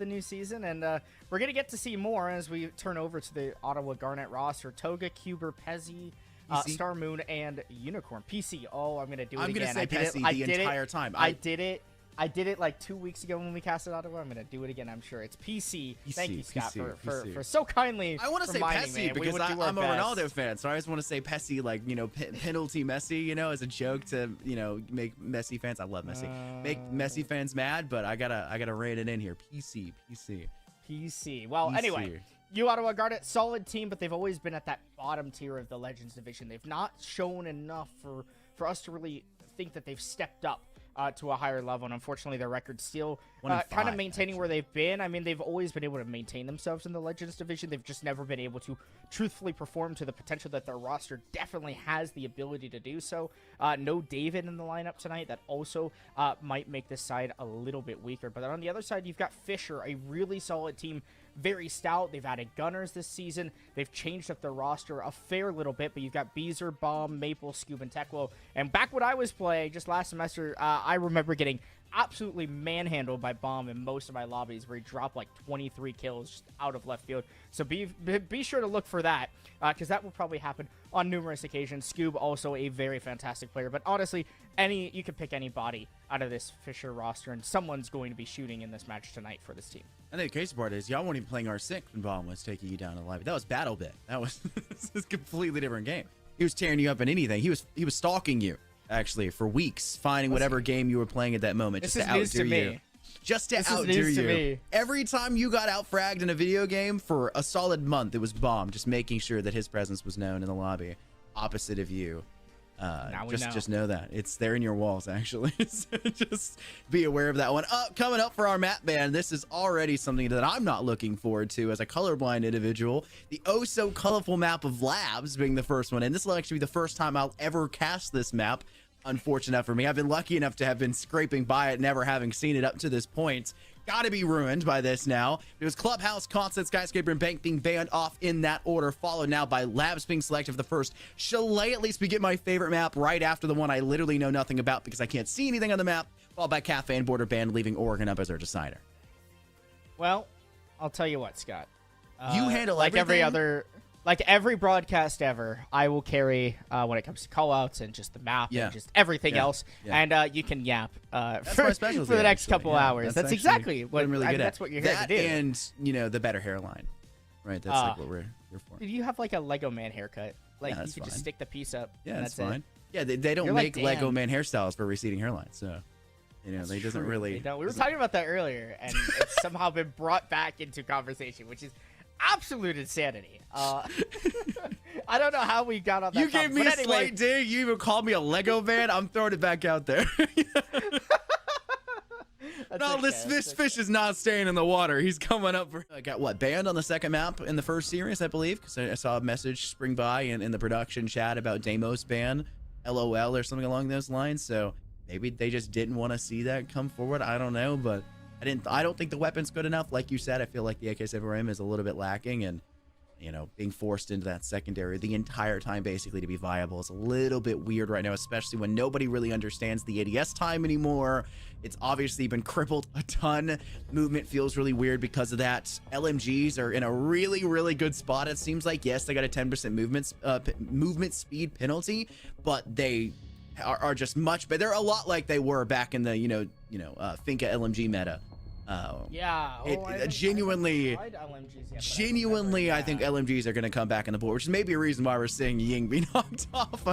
the new season, and we're going to get to see more as we turn over to the Ottawa Garnet roster. Toga, Cuber, Pezzy, Star Moon, and Unicorn. PC. Oh, I'm going to do it again. I'm going to say Pezzy the entire time. I did it like 2 weeks ago when we casted Ottawa. I'm going to do it again, I'm sure. It's PC. Thank you, Scott, for so kindly I want to say Pessy because I'm a Ronaldo fan, so I just want to say Pessy, like, you know, penalty Messi, you know, as a joke to, you know, make Messi fans. I love Messi. Make Messi fans mad, but I gotta rein it in here. PC. Well, PC. Anyway, uOttawa Garnet, solid team, but they've always been at that bottom tier of the Legends division. They've not shown enough for us to really think that they've stepped up to a higher level, and unfortunately their record's still kind of maintaining where they've been. I mean, they've always been able to maintain themselves in the Legends division. They've just never been able to truthfully perform to the potential that their roster definitely has the ability to do so. No David in the lineup tonight. That also might make this side a little bit weaker. But on the other side, you've got Fisher, a really solid team, very stout. They've added gunners this season. They've changed up their roster a fair little bit, but you've got Beezer, Bomb, Maple, Scoob, and Tekwo. And back when I was playing just last semester, I remember getting absolutely manhandled by Bomb in most of my lobbies, where he dropped like 23 kills just out of left field. So be sure to look for that, because that will probably happen on numerous occasions. Scoob, also a very fantastic player, but honestly, you can pick anybody out of this Fisher roster, and someone's going to be shooting in this match tonight for this team. I think the crazy part is y'all weren't even playing R6 when Bomb was taking you down to the lobby. That was Battle Bit. That was this is a completely different game. He was tearing you up in anything. He was stalking you actually for weeks, finding whatever game you were playing at that moment just to outdo you. Just to outdo you. Every time you got outfragged in a video game for a solid month, it was Bomb just making sure that his presence was known in the lobby, opposite of you. Just know that it's there in your walls, actually. So just be aware of that one. Coming up for our map ban, this is already something that I'm not looking forward to as a colorblind individual. The oh so colorful map of Labs being the first one, and this will actually be the first time I'll ever cast this map. Unfortunate for me, I've been lucky enough to have been scraping by it, never having seen it up to this point. Gotta be ruined by this now. It was Clubhouse, Constant, Skyscraper, and Bank being banned off in that order, followed now by Labs being selected for the first. Chalet, at least we get my favorite map right after the one I literally know nothing about because I can't see anything on the map, followed by Cafe and Border Band, leaving Oregon up as our decider. Well, I'll tell you what, Scott. You handle like everything? Like every broadcast ever, I will carry when it comes to callouts and just the map and just everything else. And you can yap for the next couple hours. That's exactly what I'm really good at. That's what you're here to do. And, you know, the better hairline. Right, that's like what we're here for. Did you have like a Lego man haircut? Like you could just stick the piece up. Yeah, and that's fine. Yeah, they don't make Lego man hairstyles for receding hairlines, so you know, they doesn't really. They don't. We were talking about that earlier, and it's somehow been brought back into conversation, which is absolute insanity. I don't know how we got on that. You gave me a slight dig. You even called me a Lego man. I'm throwing it back out there. No, this fish is not staying in the water. He's coming up for. I got what, banned on the second map in the first series, I believe, because I saw a message spring by in the production chat about Deimos ban, LOL or something along those lines. So maybe they just didn't want to see that come forward. I don't know, but I don't think the weapon's good enough. Like you said, I feel like the AK-7M is a little bit lacking, and you know, being forced into that secondary the entire time basically to be viable is a little bit weird right now, especially when nobody really understands the ADS time anymore. It's obviously been crippled a ton. Movement feels really weird because of that. LMGs are in a really, really good spot. It seems like, yes, they got a 10% movement speed penalty, but they are just much better. They're a lot like they were back in the, Finka LMG meta. Genuinely, I think LMGs are going to come back on the board, which is maybe a reason why we're seeing Ying be knocked off.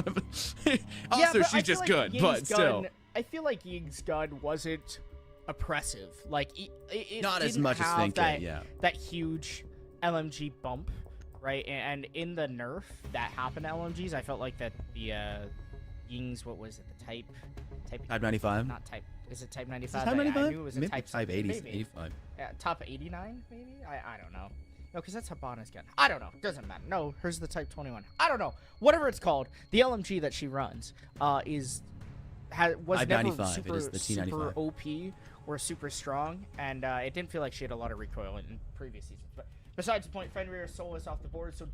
Also, she's just good, but still. I feel like Ying's gun wasn't oppressive. Like, it not as much as Finka, that huge LMG bump, right? And in the nerf that happened to LMGs, I felt like that the Ying's, what was it, the type 95? Not type. Is it type 95? Type 95? I knew it was a type 80, 85. Yeah, top 89, maybe? I don't know. No, because that's Habana's gun. I don't know. Doesn't matter. No, hers the type 21. I don't know. Whatever it's called, the LMG that she runs was never super OP or super strong, and it didn't feel like she had a lot of recoil in previous seasons. But besides the point, Fenrir Solus off the board, so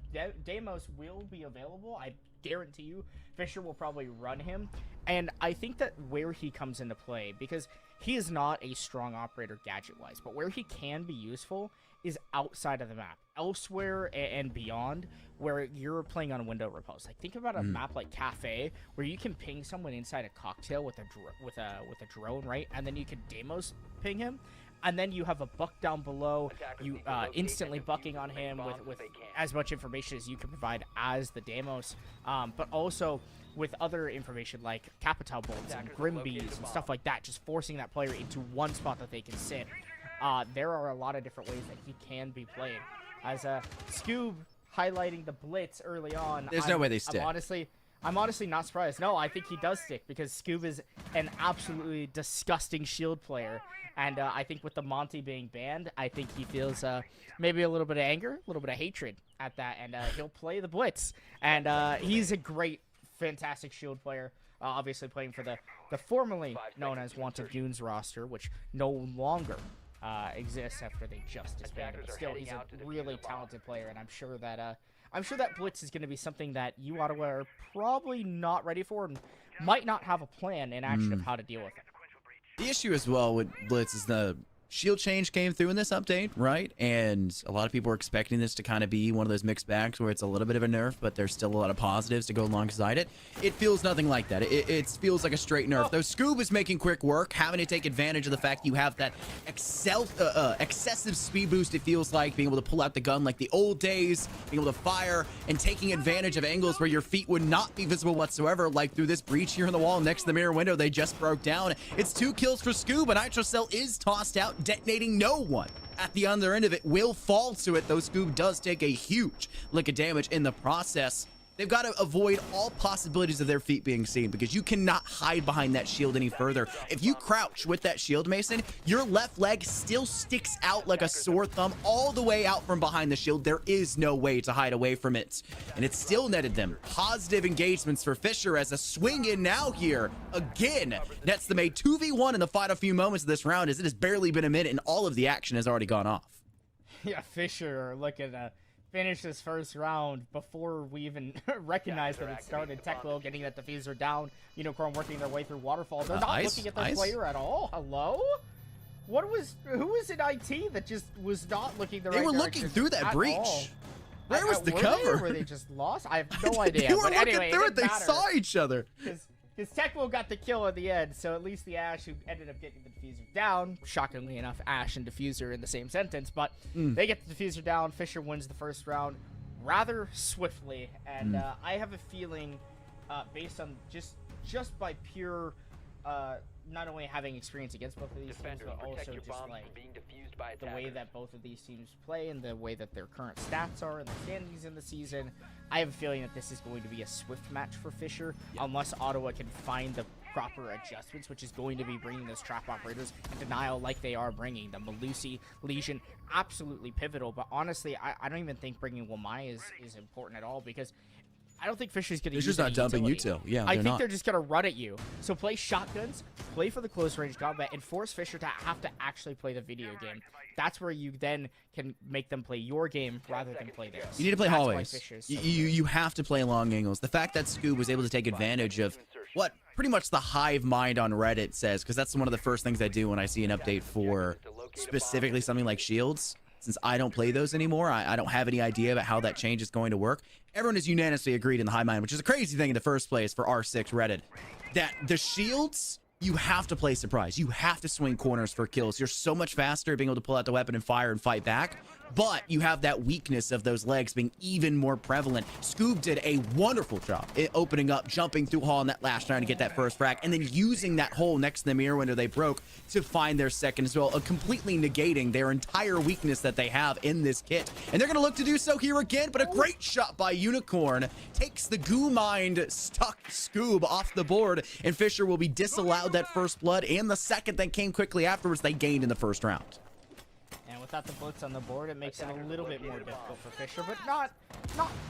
Deimos will be available. I guarantee you Fisher will probably run him, and I think that where he comes into play, because he is not a strong operator gadget-wise, but where he can be useful is outside of the map, elsewhere and beyond, where you're playing on a window repulse. Like, think about a map like Cafe, where you can ping someone inside a cocktail with a drone, right? And then you can Deimos ping him, and then you have a buck down below. You instantly bucking on him with as much information as you can provide as the Deimos, but also with other information like Capital Bolts and Grimbees and stuff like that, just forcing that player into one spot that they can sit. There are a lot of different ways that he can be played. As Scoob highlighting the blitz early on, There's no way they stick. I'm honestly not surprised. No, I think he does stick because Scoob is an absolutely disgusting shield player. And I think with the Monty being banned, I think he feels maybe a little bit of anger, a little bit of hatred at that. And he'll play the blitz. And he's a great, fantastic shield player. Obviously playing for the formerly known as Wanted Goons roster, which no longer exists after they just disbanded. But still, he's a really talented player, and I'm sure that blitz is going to be something that uOttawa are probably not ready for and might not have a plan in action of how to deal with it. The issue as well with blitz is the shield change came through in this update, right? And a lot of people are expecting this to kind of be one of those mixed bags where it's a little bit of a nerf, but there's still a lot of positives to go alongside it. It feels nothing like that. It feels like a straight nerf. Though Scoob is making quick work, having to take advantage of the fact you have that excessive speed boost, it feels like, being able to pull out the gun like the old days, being able to fire, and taking advantage of angles where your feet would not be visible whatsoever, like through this breach here in the wall next to the mirror window they just broke down. It's 2 kills for Scoob, and Nitrocell is tossed out, detonating no one. At the other end of it will fall to it, though Scoob does take a huge lick of damage in the process. They've got to avoid all possibilities of their feet being seen because you cannot hide behind that shield any further. If you crouch with that shield, Mason, your left leg still sticks out like a sore thumb all the way out from behind the shield. There is no way to hide away from it. And it still netted them positive engagements for Fisher as a swing in now here. Again, nets them a 2v1 in the final few moments of this round as it has barely been a minute and all of the action has already gone off. Yeah, Fisher looking at finish this first round before we even recognized that it started. Techwell getting that diffuser down. Unicorn working their way through Waterfall. They're not looking at their player at all. Hello? Who was in IT that just was not looking the right direction? They were looking through that breach. All? Where was the cover? Were they just lost? I have no idea. They were but looking anyway, through it. They saw each other. Because Techwell got the kill at the end, so at least the Ashe who ended up getting the diffuser down. Shockingly enough, Ashe and diffuser in the same sentence, but they get the diffuser down. Fisher wins the first round rather swiftly, and I have a feeling, based on just by pure, not only having experience against both of these teams, but also just like the way that both of these teams play and the way that their current stats are and the standings in the season, I have a feeling that this is going to be a swift match for Fisher, unless Ottawa can find the proper adjustments, which is going to be bringing those trap operators in denial like they are bringing the Malusi Legion, absolutely pivotal. But honestly, I don't even think bringing Wamai is important at all, because I don't think Fisher's going to use not dumping util. Yeah, I think they're just going to run at you. So play shotguns, play for the close range combat, and force Fisher to have to actually play the video game. That's where you then can make them play your game rather than play theirs. You need to play hallways. You have to play long angles. The fact that Scoob was able to take advantage of what pretty much the hive mind on Reddit says, because that's one of the first things I do when I see an update for specifically something like shields. Since I don't play those anymore, I don't have any idea about how that change is going to work. Everyone has unanimously agreed in the high mind, which is a crazy thing in the first place for R6 Reddit, that the shields, you have to play surprise. You have to swing corners for kills. You're so much faster being able to pull out the weapon and fire and fight back, but you have that weakness of those legs being even more prevalent. Scoob did a wonderful job in opening up, jumping through hall in that last round to get that first frag, and then using that hole next to the mirror window they broke to find their second as well, completely negating their entire weakness that they have in this kit. And they're going to look to do so here again, but a great shot by Unicorn takes the goo mind stuck Scoob off the board, and Fisher will be disallowed that first blood, and the second that came quickly afterwards they gained in the first round. And without the blitz on the board, it makes it a little bit more difficult for Fisher, but not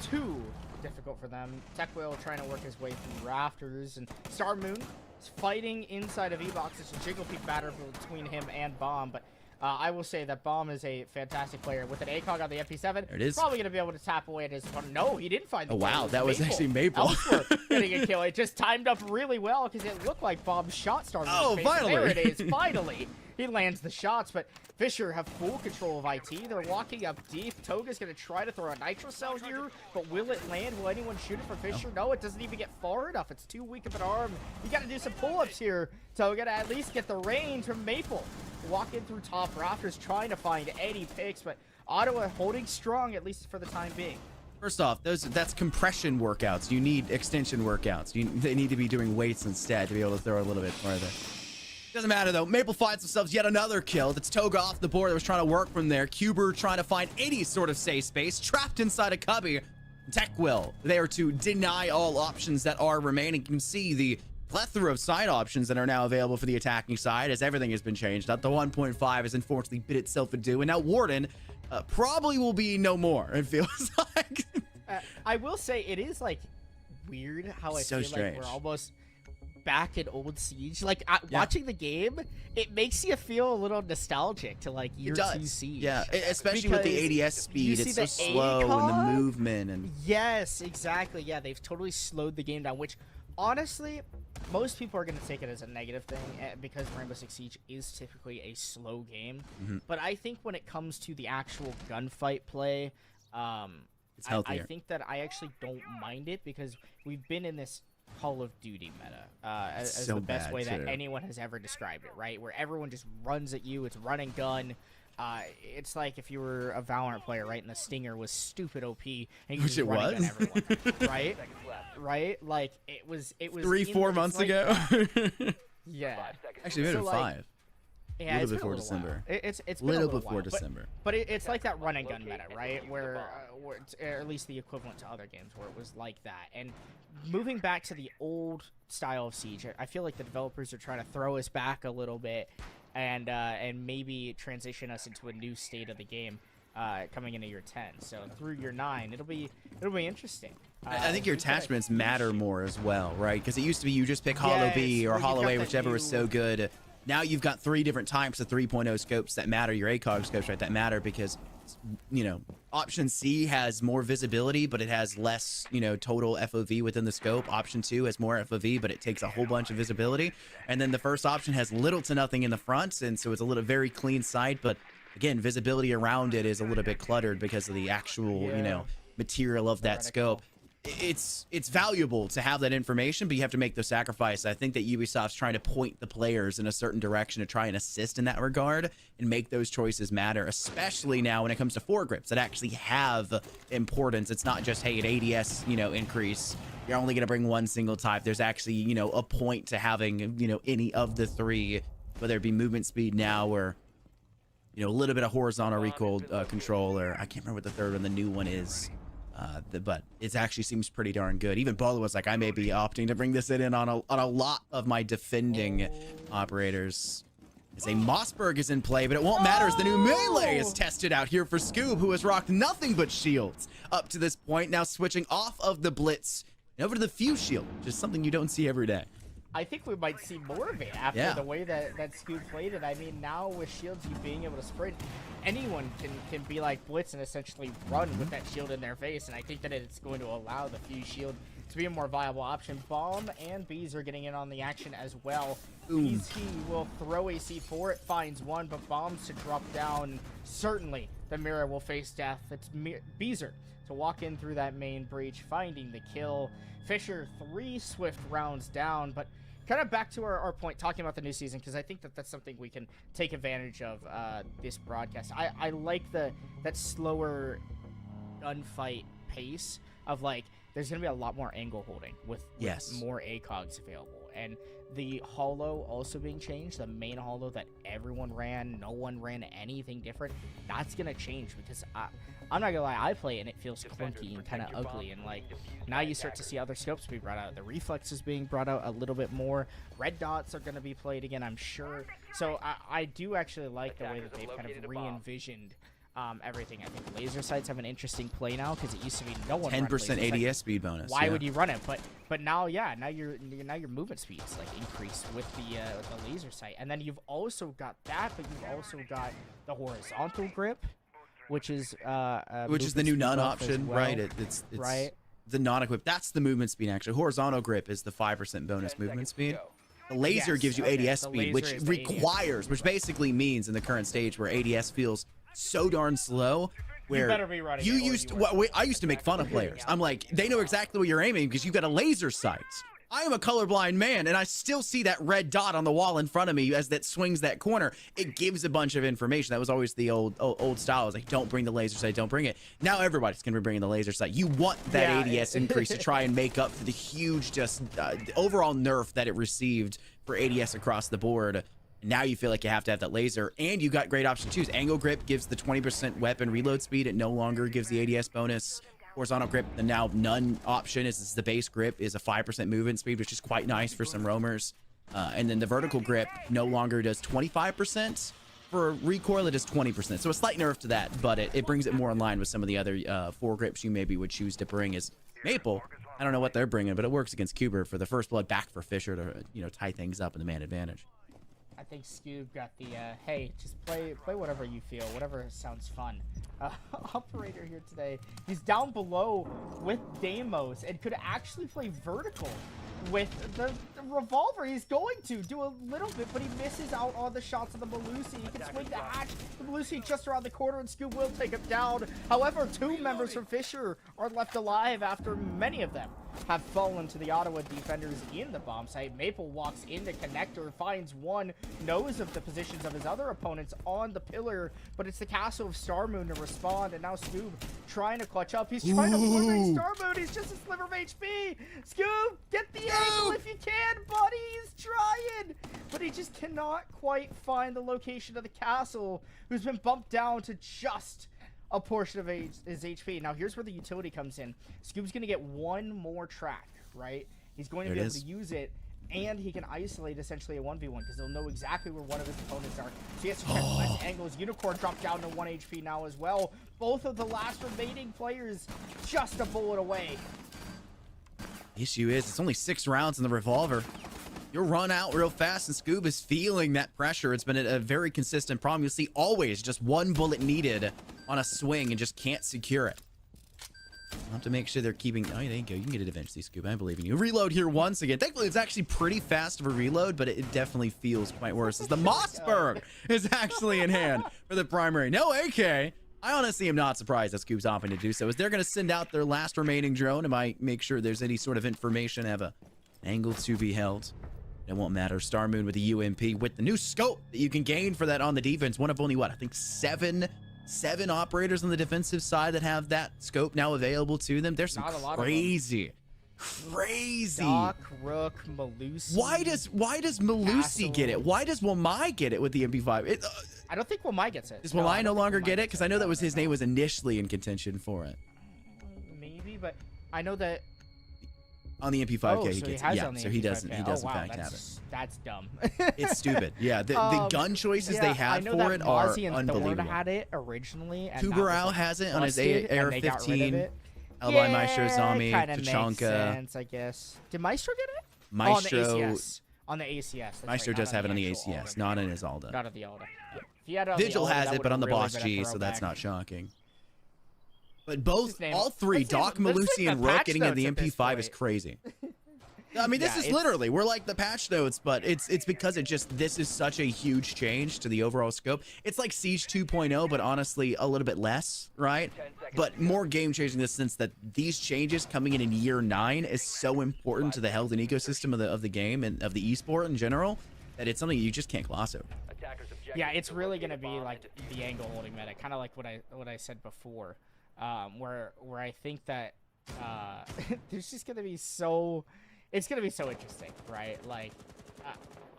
too difficult for them. Techwell trying to work his way through rafters, and Star Moon is fighting inside of E-Box. It's a jiggle peek batter between him and Bomb, but I will say that Bomb is a fantastic player with an ACOG on the MP7. There it is. Probably going to be able to tap away at his opponent. No, he didn't find the kill. Wow, that was actually Maple. Elsewhere getting a kill. It just timed up really well because it looked like Bomb's shot started. Oh, finally. There it is, finally. He lands the shots, but Fisher have full control of IT. They're walking up deep. Toga's going to try to throw a nitro cell here, but will it land? Will anyone shoot it for Fisher? No, it doesn't even get far enough. It's too weak of an arm. You got to do some pull-ups here. Toga to at least get the range from Maple. Walking through top rafters, trying to find any picks, but Ottawa holding strong, at least for the time being. First off, that's compression workouts. You need extension workouts. They need to be doing weights instead to be able to throw a little bit farther. Doesn't matter though. Maple finds themselves yet another kill. That's Toga off the board that was trying to work from there. Cuber trying to find any sort of safe space. Trapped inside a cubby. Tech will there to deny all options that are remaining. You can see the plethora of side options that are now available for the attacking side as everything has been changed. Up the 1.5 has unfortunately bit itself adieu. And now Warden probably will be no more, it feels like. I will say it is like weird how I feel like we're almost back in old Siege. Like watching the game, it makes you feel a little nostalgic to like year 2 Siege. Yeah, especially with the ADS speed. It's so slow and the movement and yes, exactly. Yeah, they've totally slowed the game down, which honestly most people are going to take it as a negative thing because Rainbow Six Siege is typically a slow game. But I think when it comes to the actual gunfight play, it's healthier. I think that I actually don't mind it because we've been in this Call of Duty meta as the best way that anyone has ever described it, right? Where everyone just runs at you. It's run and gun. It's like if you were a Valorant player, right? And the Stinger was stupid OP, and you which it was, everyone, right? Right? Like it was 3-4 months ago. Yeah, actually, maybe 5. Yeah, a little before December. It's been little a little before while, December. But it's like that run and gun meta, right? Where or at least the equivalent to other games where it was like that. And moving back to the old style of Siege, I feel like the developers are trying to throw us back a little bit and maybe transition us into a new state of the game coming into year 10. So through year 9, it'll be interesting. I think your attachments matter more as well, right? Because it used to be you just pick Hollow B or Hollow A, whichever was so good. Now you've got 3 different types of 3.0 scopes that matter. Your ACOG scopes, right? That matter because, you know, option C has more visibility, but it has less, you know, total FOV within the scope. Option 2 has more FOV, but it takes a whole bunch of visibility. And then the first option has little to nothing in the front, and so it's a little very clean sight. But again, visibility around it is a little bit cluttered because of the actual, you know, material of that scope. It's valuable to have that information, but you have to make the sacrifice. I think that Ubisoft's trying to point the players in a certain direction to try and assist in that regard and make those choices matter, especially now when it comes to foregrips that actually have importance. It's not just, hey, an ADS, you know, increase, you're only going to bring one single type. There's actually, you know, a point to having, you know, any of the 3, whether it be movement speed now or, you know, a little bit of horizontal recoil control, or I can't remember what the third one, the new one is. But it actually seems pretty darn good. Even Bolo was like, I may be opting to bring this in on a lot of my defending operators. As a Mossberg is in play, but it won't matter as the new melee is tested out here for Scoob, who has rocked nothing but shields up to this point. Now switching off of the Blitz and over to the Fuse Shield, just something you don't see every day. I think we might see more of it after the way that Scoob played it. I mean, now with shields, you being able to sprint, anyone can be like Blitz and essentially run with that shield in their face, and I think that it's going to allow the Fuse Shield to be a more viable option. Bomb and Bees are getting in on the action as well. Bees, he will throw a C4, it finds one, but Bombs to drop down. Certainly, the Mirror will face death. It's Beezer to walk in through that main breach, finding the kill. Fisher 3 swift rounds down, but kind of back to our point, talking about the new season, because I think that that's something we can take advantage of this broadcast. I like that slower gunfight pace of, like, there's going to be a lot more angle holding with more ACOGs available. And the holo also being changed, the main holo that everyone ran, no one ran anything different, that's going to change because I'm not going to lie, I play it and it feels clunky and kind of ugly. And, like, now you start to see other scopes be brought out. The reflex is being brought out a little bit more. Red dots are going to be played again, I'm sure. So I do actually like the way that they've kind of re-envisioned everything. I think laser sights have an interesting play now because it used to be no one. 10% ADS speed bonus. Why would you run it? But now, yeah, now your movement speeds like increased with the laser sight, and then you've also got that, but you've also got the horizontal grip, which is the new none option, well, right? It's right. The non-equipped. That's the movement speed actually. Horizontal grip is the 5% bonus movement speed. The laser gives you ADS speed, which requires, which basically means in the current stage where ADS feels so darn slow, where you used to, I used to make fun of players. I'm like, they know exactly where you're aiming because you've got a laser sight. I am a colorblind man, and I still see that red dot on the wall in front of me as that swings that corner. It gives a bunch of information. That was always the old style. It was like, don't bring the laser sight, don't bring it. Now everybody's going to be bringing the laser sight. You want that ADS increase to try and make up for the huge overall nerf that it received for ADS across the board. Now you feel like you have to have that laser, and you got great option twos. Angle grip gives the 20% weapon reload speed. It no longer gives the ADS bonus. Horizontal grip, the now none option is the base grip is a 5% movement speed, which is quite nice for some roamers. And then the vertical grip no longer does 25% for recoil, it does 20%. So a slight nerf to that, but it brings it more in line with some of the other foregrips you maybe would choose to bring. As Maple, I don't know what they're bringing, but it works against Kuber for the first blood back for Fisher to tie things up in the man advantage. I think Scoob got the hey, just play whatever you feel, whatever sounds fun. Operator here today. He's down below with Deimos and could actually play vertical with the revolver. He's going to do a little bit, but he misses out on the shots of the Malusi. He can swing the hatch. The Malusi just around the corner, and Scoob will take him down. However, 2 members from Fisher are left alive after many of them have fallen to the Ottawa defenders in the bomb site. Maple walks into connector, finds one, knows of the positions of his other opponents on the pillar, but it's the Castle of Starmoon to respond, and now Scoob trying to clutch up. He's trying to eliminate Starmoon. He's just a sliver of HP. Scoob, get the angle if you can, buddy. He's trying, but he just cannot quite find the location of the castle, who's been bumped down to just a portion of his HP. Now, here's where the utility comes in. Scoob's going to get one more track, right? He's going to be able to use it, and he can isolate essentially a 1v1 because he'll know exactly where one of his opponents are. So he has to check less angles. Unicorn dropped down to 1 HP now as well. Both of the last remaining players just a bullet away. The issue is it's only 6 rounds in the revolver. You'll run out real fast, and Scoob is feeling that pressure. It's been a very consistent problem. You'll see always just 1 bullet needed on a swing and just can't secure it. I'll have to make sure they're keeping... Oh, there you go. You can get it eventually, Scoob. I believe in you. Reload here once again. Thankfully, it's actually pretty fast of a reload, but it definitely feels quite worse as the Mossberg is actually in hand for the primary. No AK. I honestly am not surprised that Scoob's opting to do so. Is they're going to send out their last remaining drone? It might make sure there's any sort of information, have an angle to be held. It won't matter. Starmoon with the UMP with the new scope that you can gain for that on the defense. One of only, what, I think seven operators on the defensive side that have that scope now available to them. There's some crazy. Doc, Rook, Malusi. Why does Malusi get it? Why does Wamai get it with the MP5? I don't think Wamai gets it. Does Wamai no longer get it? Because I know that was his name was initially in contention for it. Maybe, but I know that on the MP5K he gets it. Yeah, so he does in fact have it. That's dumb. It's stupid. Yeah, the gun choices they had for it are unbelievable. Had it originally. Tuberau has it on his AR-15. Elby Maestro, Zombie, Tachanka. I guess. Did Maestro get it? Maestro on the ACS. Maestro does have it on the ACS, not in his Alda. Not on the Alda. Yeah. Vigil has it, but on the Boss G, so that's not shocking. But all three, Doc, Malusi, and Rook getting in the MP5 is crazy. I mean, this is literally, we're like the patch notes, but it's because this is such a huge change to the overall scope. It's like Siege 2.0, but honestly, a little bit less, right? But more game-changing in the sense that these changes coming in year 9 is so important to the health and ecosystem of the game and of the esport in general that it's something you just can't gloss over. Yeah, it's really going to be like the angle holding meta, kind of like what I said before. Where I think that there's just gonna be it's gonna be so interesting, right? Like,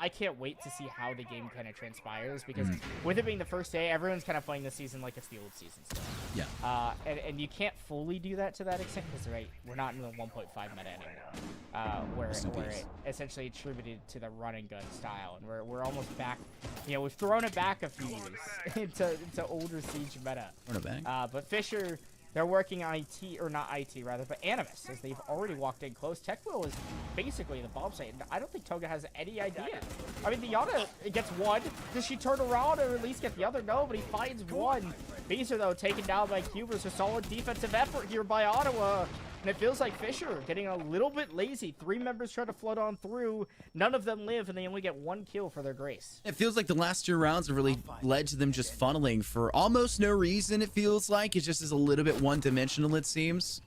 I can't wait to see how the game kind of transpires, because with it being the first day, everyone's kind of playing the season like it's the old season still. Yeah. And you can't fully do that to that extent, because we're not in the 1.5 meta anymore, where it essentially attributed to the run and gun style, and we're almost back. You know, we've thrown it back a few years into older Siege meta. Run it back. But Fisher, they're working IT, or not IT rather, but Animus, as they've already walked in close. TechWheel is basically the bomb site, and I don't think Toga has any idea. I mean, the Yana gets one. Does she turn around or at least get the other? No, but he finds one. Beezer, though, taken down by Cubers. A solid defensive effort here by Ottawa. And it feels like Fisher getting a little bit lazy. 3 members try to float on through. None of them live, and they only get 1 kill for their grace. It feels like the last 2 rounds have really led to them just funneling for almost no reason, it feels like. It just is a little bit one-dimensional, it seems.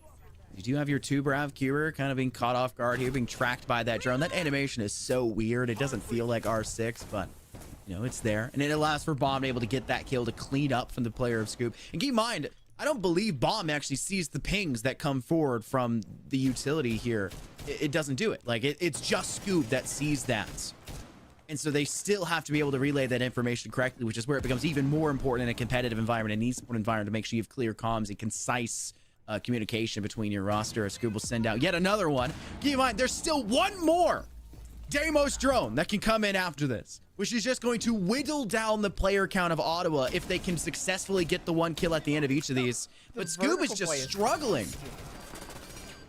You do have your 2 Brav Cuber kind of being caught off guard here, being tracked by that drone. That animation is so weird. It doesn't feel like R6, but, you know, it's there. And it allows for Bomb able to get that kill to clean up from the player of Scoop. And keep in mind, I don't believe Bomb actually sees the pings that come forward from the utility here. It doesn't do it. Like, it's just Scoop that sees that. And so they still have to be able to relay that information correctly, which is where it becomes even more important in a competitive environment, an esports environment, to make sure you have clear comms and concise communication between your roster. As Scoop will send out yet another one. Keep in mind, there's still 1 more Deimos drone that can come in after this, which is just going to whittle down the player count of Ottawa if they can successfully get the 1 kill at the end of each of these. But Scoop is just struggling.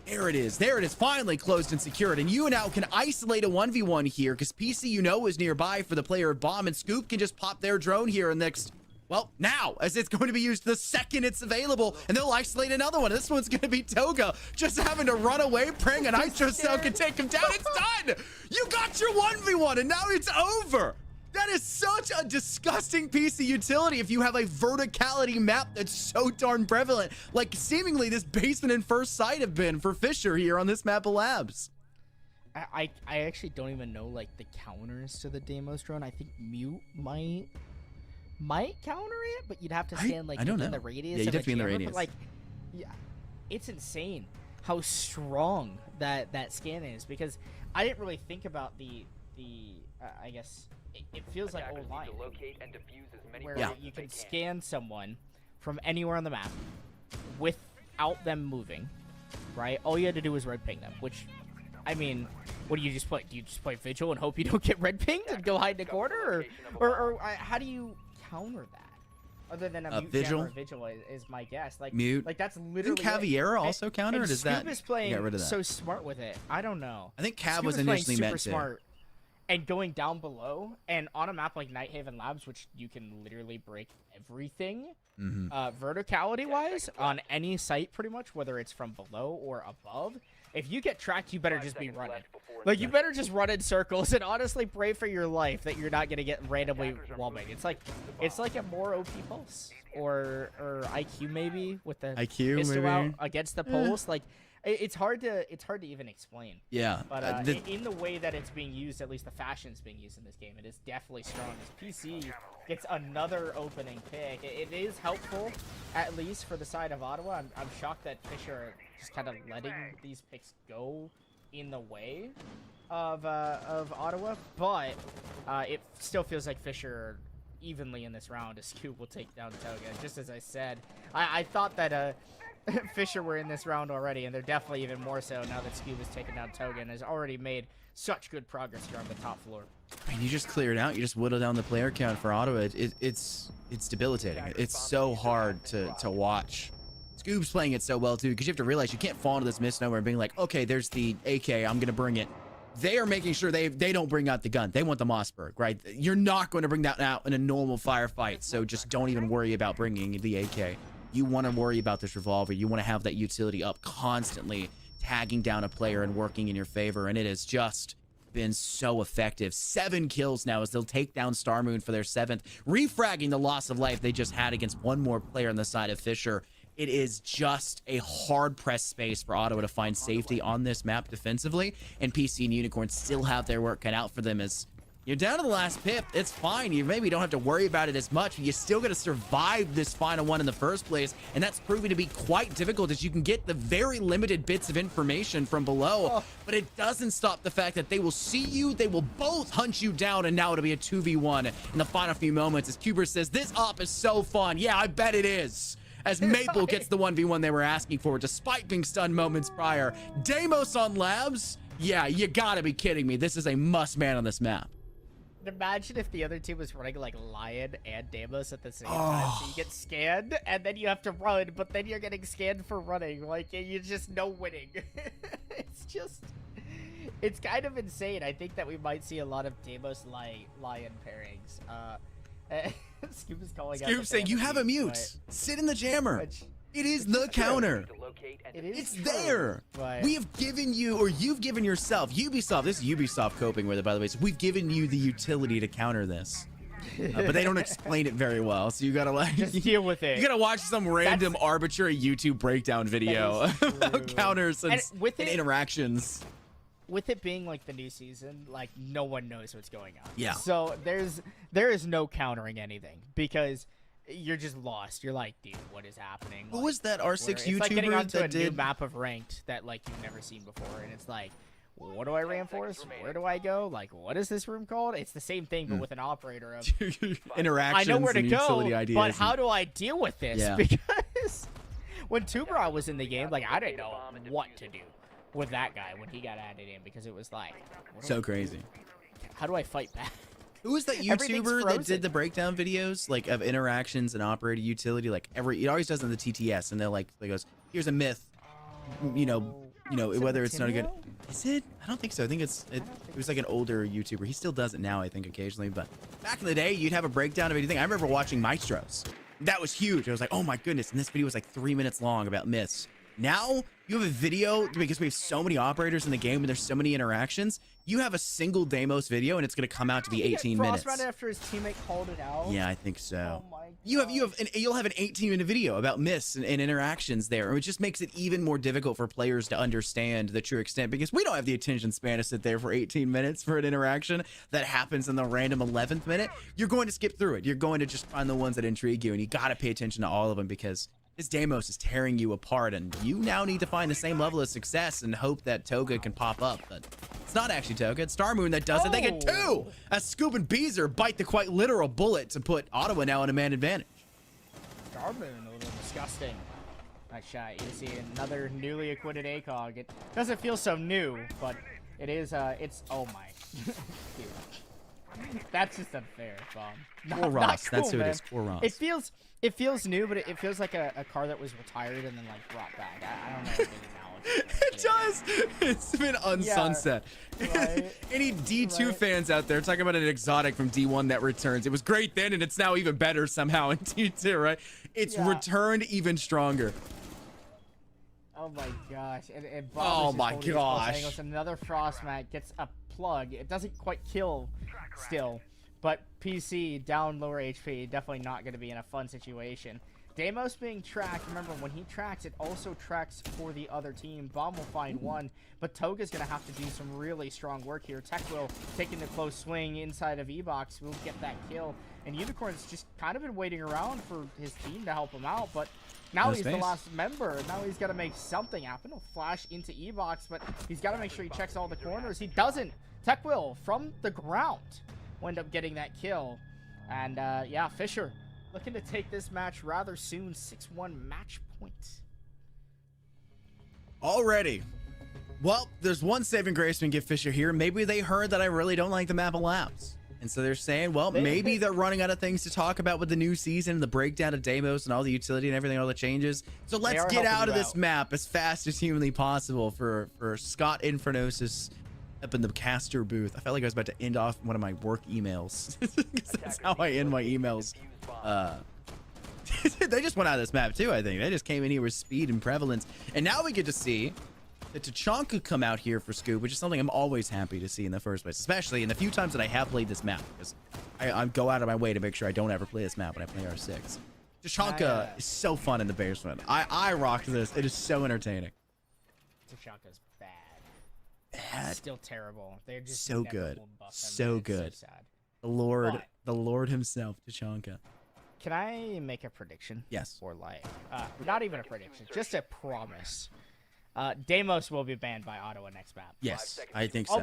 There it is. There it is. Finally closed and secured. And you now can isolate a 1v1 here, because PC, you know, is nearby for the player of Bomb, and Scoop can just pop their drone here in the next... Well, now, as it's going to be used the second it's available, and they'll isolate another one. This one's going to be Toga just having to run away, praying a Nitro Cell can take him down. It's done! You got your 1v1, and now it's over! That is such a disgusting piece of utility if you have a verticality map that's so darn prevalent, like seemingly this basement and first sight have been for Fisher here on this map of Labs. I actually don't even know, like, the counters to the Deimos drone. I think Mute might counter it, but you'd have to stand like in the radius. Yeah, you'd have to be in the jammer, radius. But, like, yeah, it's insane how strong that scan is, because I didn't really think about the I guess it feels like old line where you can scan someone from anywhere on the map without them moving, right? All you had to do was red ping them, which, I mean, what do you just play? Do you just play Vigil and hope you don't get red pinged and go hide in the corner, or how do you counter that? Other than a mute Vigil? Vigil is my guess. Like Mute. Like that's literally. Didn't Caviera also counter? Or does Scoop that is playing get rid of that? so smart with it. I don't know. I think Cav Scoop was is playing initially super meant to. smart, and going down below, and on a map like Nighthaven Labs, which you can literally break everything, verticality wise, on any site pretty much, whether it's from below or above. If you get tracked, you better just be running. Like, you better just run in circles and honestly pray for your life that you're not gonna get randomly wallbanged. It's like a more OP pulse or IQ maybe with the IQ pistol maybe out against the pulse. Like, it's hard to even explain. Yeah, But in the way that it's being used, at least the fashion's being used in this game, it is definitely strong. As PC gets another opening pick, it is helpful, at least for the side of Ottawa. I'm shocked that Fisher are just kind of letting these picks go in the way of Ottawa, but it still feels like Fisher are evenly in this round as Scoop will take down Toga. Just as I said, I thought that Fisher were in this round already, and they're definitely even more so now that Scoop has taken down Toga and has already made such good progress here on the top floor. I mean, you just clear it out. You just whittle down the player count for Ottawa. It's debilitating. It's so hard to watch. Scoop's playing it so well too, because you have to realize you can't fall into this misnomer and being like, okay, there's the AK, I'm gonna bring it. They are making sure they don't bring out the gun. They want the Mossberg, right? You're not going to bring that out in a normal firefight, so just don't even worry about bringing the AK. You want to worry about this revolver. You want to have that utility up constantly, tagging down a player and working in your favor, and it has just been so effective. 7 kills now as they'll take down Star Moon for their 7th, refragging the loss of life they just had against one more player on the side of Fisher. It is just a hard-pressed space for Ottawa to find safety on this map defensively, and PC and Unicorn still have their work cut out for them as, You're down to the last pip. It's fine. You maybe don't have to worry about it as much, but you still got to survive this final one in the first place. And that's proving to be quite difficult as you can get the very limited bits of information from below. But it doesn't stop the fact that they will see you. They will both hunt you down. And now it'll be a 2v1 in the final few moments as Cuber says, this op is so fun. Yeah, I bet it is. As Maple gets the 1v1 they were asking for despite being stunned moments prior. Deimos on Labs. Yeah, you gotta be kidding me. This is a must man on this map. Imagine if the other team was running like Lion and Deimos at the same time. So you get scanned and then you have to run, but then you're getting scanned for running. Like, you just no winning. It's kind of insane. I think that we might see a lot of Deimos Lion pairings. Scoop is calling out. Scoop saying you have a mute. Sit in the jammer. It is the counter. It's there. We have given you, or you've given yourself, Ubisoft. This is Ubisoft coping with it, by the way. So we've given you the utility to counter this, but they don't explain it very well. So you gotta like just deal with it. You gotta watch some random arbitrary YouTube breakdown video about counters and interactions. With it being like the new season, like no one knows what's going on. Yeah. So there is no countering anything because you're just lost. You're like, dude, what is happening? Who was that R6 YouTuber it's like getting onto that a new did map of ranked that like you've never seen before, and it's like, what do I reinforce? Where do I go? Like, what is this room called? It's the same thing, but with an operator of interactions. I know where to and go, utility ideas but how do I deal with this? Yeah. Because when Tubra was in the game, like I didn't know what to do with that guy when he got added in, because it was like so crazy. How do I fight back? Who was that YouTuber that did the breakdown videos, like of interactions and operator utility? Like it always does in the TTS, and they goes, here's a myth, you know whether it's not a good. Is it? I don't think so. I think it was like an older YouTuber. He still does it now, I think, occasionally. But back in the day, you'd have a breakdown of anything. I remember watching Maestros. That was huge. I was like, oh my goodness, and this video was like 3 minutes long about myths. Now you have a video, because we have so many operators in the game and there's so many interactions. You have a single Deimos video and it's going to come out to be 18 minutes. After his teammate called it out. Yeah, I think so. Oh my God. You'll have an 18-minute video about myths and interactions there, which just makes it even more difficult for players to understand the true extent, because we don't have the attention span to sit there for 18 minutes for an interaction that happens in the random 11th minute. You're going to skip through it. You're going to just find the ones that intrigue you, and you got to pay attention to all of them, because this Deimos is tearing you apart, and you now need to find the same level of success and hope that Toga can pop up. But it's not actually Toga, it's Star Moon that does it. They get two as Scoop and Beezer bite the quite literal bullet to put Ottawa now in a man advantage. Star Moon, a little disgusting. Nice shot. You see another newly acquitted ACOG. It doesn't feel so new, but it is, it's, oh my. That's just unfair, Bomb. Poor Ross, cool, that's who man. it is, poor Ross. It feels new, but it feels like a car that was retired and then like brought back. I don't know. What it does. It's been unsunset. Yeah, right, Any D2 fans out there talking about an exotic from D1 that returns? It was great then, and it's now even better somehow in D2, right? It's returned even stronger. Oh my gosh! And oh my gosh! Another Frostmat gets a plug. It doesn't quite kill still. But PC, down lower HP, definitely not going to be in a fun situation. Deimos being tracked, remember, when he tracks, it also tracks for the other team. Bomb will find one, but Toga's going to have to do some really strong work here. Tech will taking the close swing inside of E-Box will get that kill. And Unicorn's just kind of been waiting around for his team to help him out, but now he's the last member. Now he's got to make something happen. He'll flash into E-Box, but he's got to make sure he checks all the corners. He doesn't. Tech will, from the ground, will end up getting that kill. And yeah, Fisher looking to take this match rather soon. 6-1 match point already. Well, there's one saving grace we can give Fisher here. Maybe they heard that I really don't like the map of Labs, and so they're saying, well, maybe they're running out of things to talk about with the new season and the breakdown of Deimos and all the utility and everything, all the changes. So let's get out of this map as fast as humanly possible for Scott Infernosis up in the caster booth. I felt like I was about to end off one of my work emails. That's how I end my emails. They just went out of this map too, I think. They just came in here with speed and prevalence. And now we get to see that Tachanka come out here for Scoop, which is something I'm always happy to see in the first place, especially in the few times that I have played this map, because I go out of my way to make sure I don't ever play this map when I play R6. Tachanka is so fun in the basement. I rocked this. It is so entertaining. Tachanka's bad. bad. Still terrible. They're just So never good. hold buff them, So and it's good. So sad. The But- Lord himself, Tachanka. Can I make a prediction? Yes. Or like, not even a prediction, just a promise. Deimos will be banned by Ottawa next map. Yes, I think so.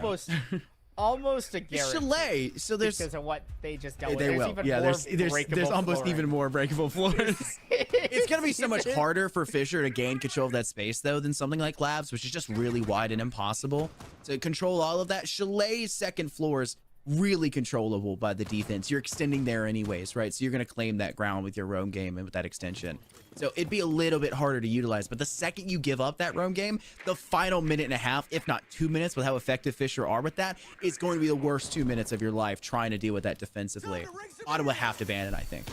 Almost a It's guarantee. Chalet, so there's Because of what they just dealt with. they There's will. even Yeah, more there's breakable almost flooring. even more breakable floors. It's gonna be so much harder for Fisher to gain control of that space though than something like Labs, which is just really wide and impossible to control all of that. Chalet's second floor is really controllable by the defense. You're extending there anyways, right? So you're gonna claim that ground with your roam game and with that extension. So it'd be a little bit harder to utilize, but the second you give up that roam game, the final minute and a half, if not 2 minutes, with how effective Fisher are with that, is going to be the worst 2 minutes of your life trying to deal with that defensively. Ottawa have to ban it, I think.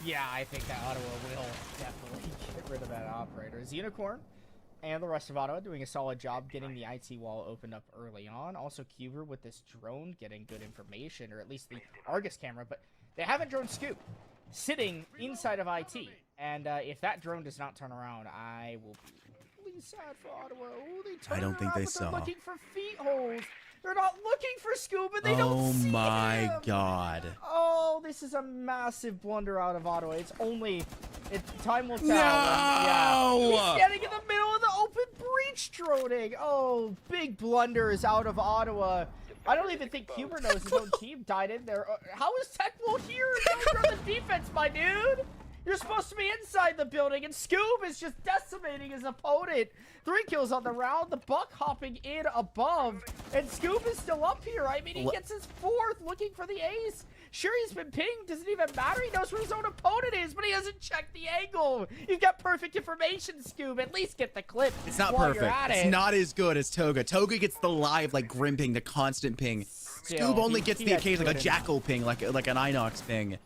Yeah, I think that Ottawa will definitely get rid of that operator. Is Unicorn and the rest of Ottawa doing a solid job getting the IT wall opened up early on. Also, Cuber with this drone getting good information, or at least the Argus camera, but they haven't drone Scoop sitting inside of IT. And if that drone does not turn around, I will be really sad for Ottawa. Oh, they turn I don't think around, they but they're saw. looking for feet holes. They're not looking for Scoop, and they don't see Oh my him. god. Oh, this is a massive blunder out of Ottawa. Time will tell. No! Yeah. He's getting in the middle of the open breach droning. Oh, big blunders out of Ottawa. I don't even think Huber knows his own team died in there. How is Techwell here? You're on the defense, my dude. You're supposed to be inside the building, and Scoob is just decimating his opponent. 3 kills on the round, the Buck hopping in above, and Scoob is still up here. I mean, he gets his 4th looking for the ace. Sure, he's been pinged. Doesn't even matter. He knows where his own opponent is, but he hasn't checked the angle. You've got perfect information, Scoob. At least get the clip. It's not while perfect. You're at It's it. not as good as Toga. Toga gets the live, like, grim ping, the constant ping. Still, Scoob only he gets the had occasion, like a good jackal ping, like an Inox ping.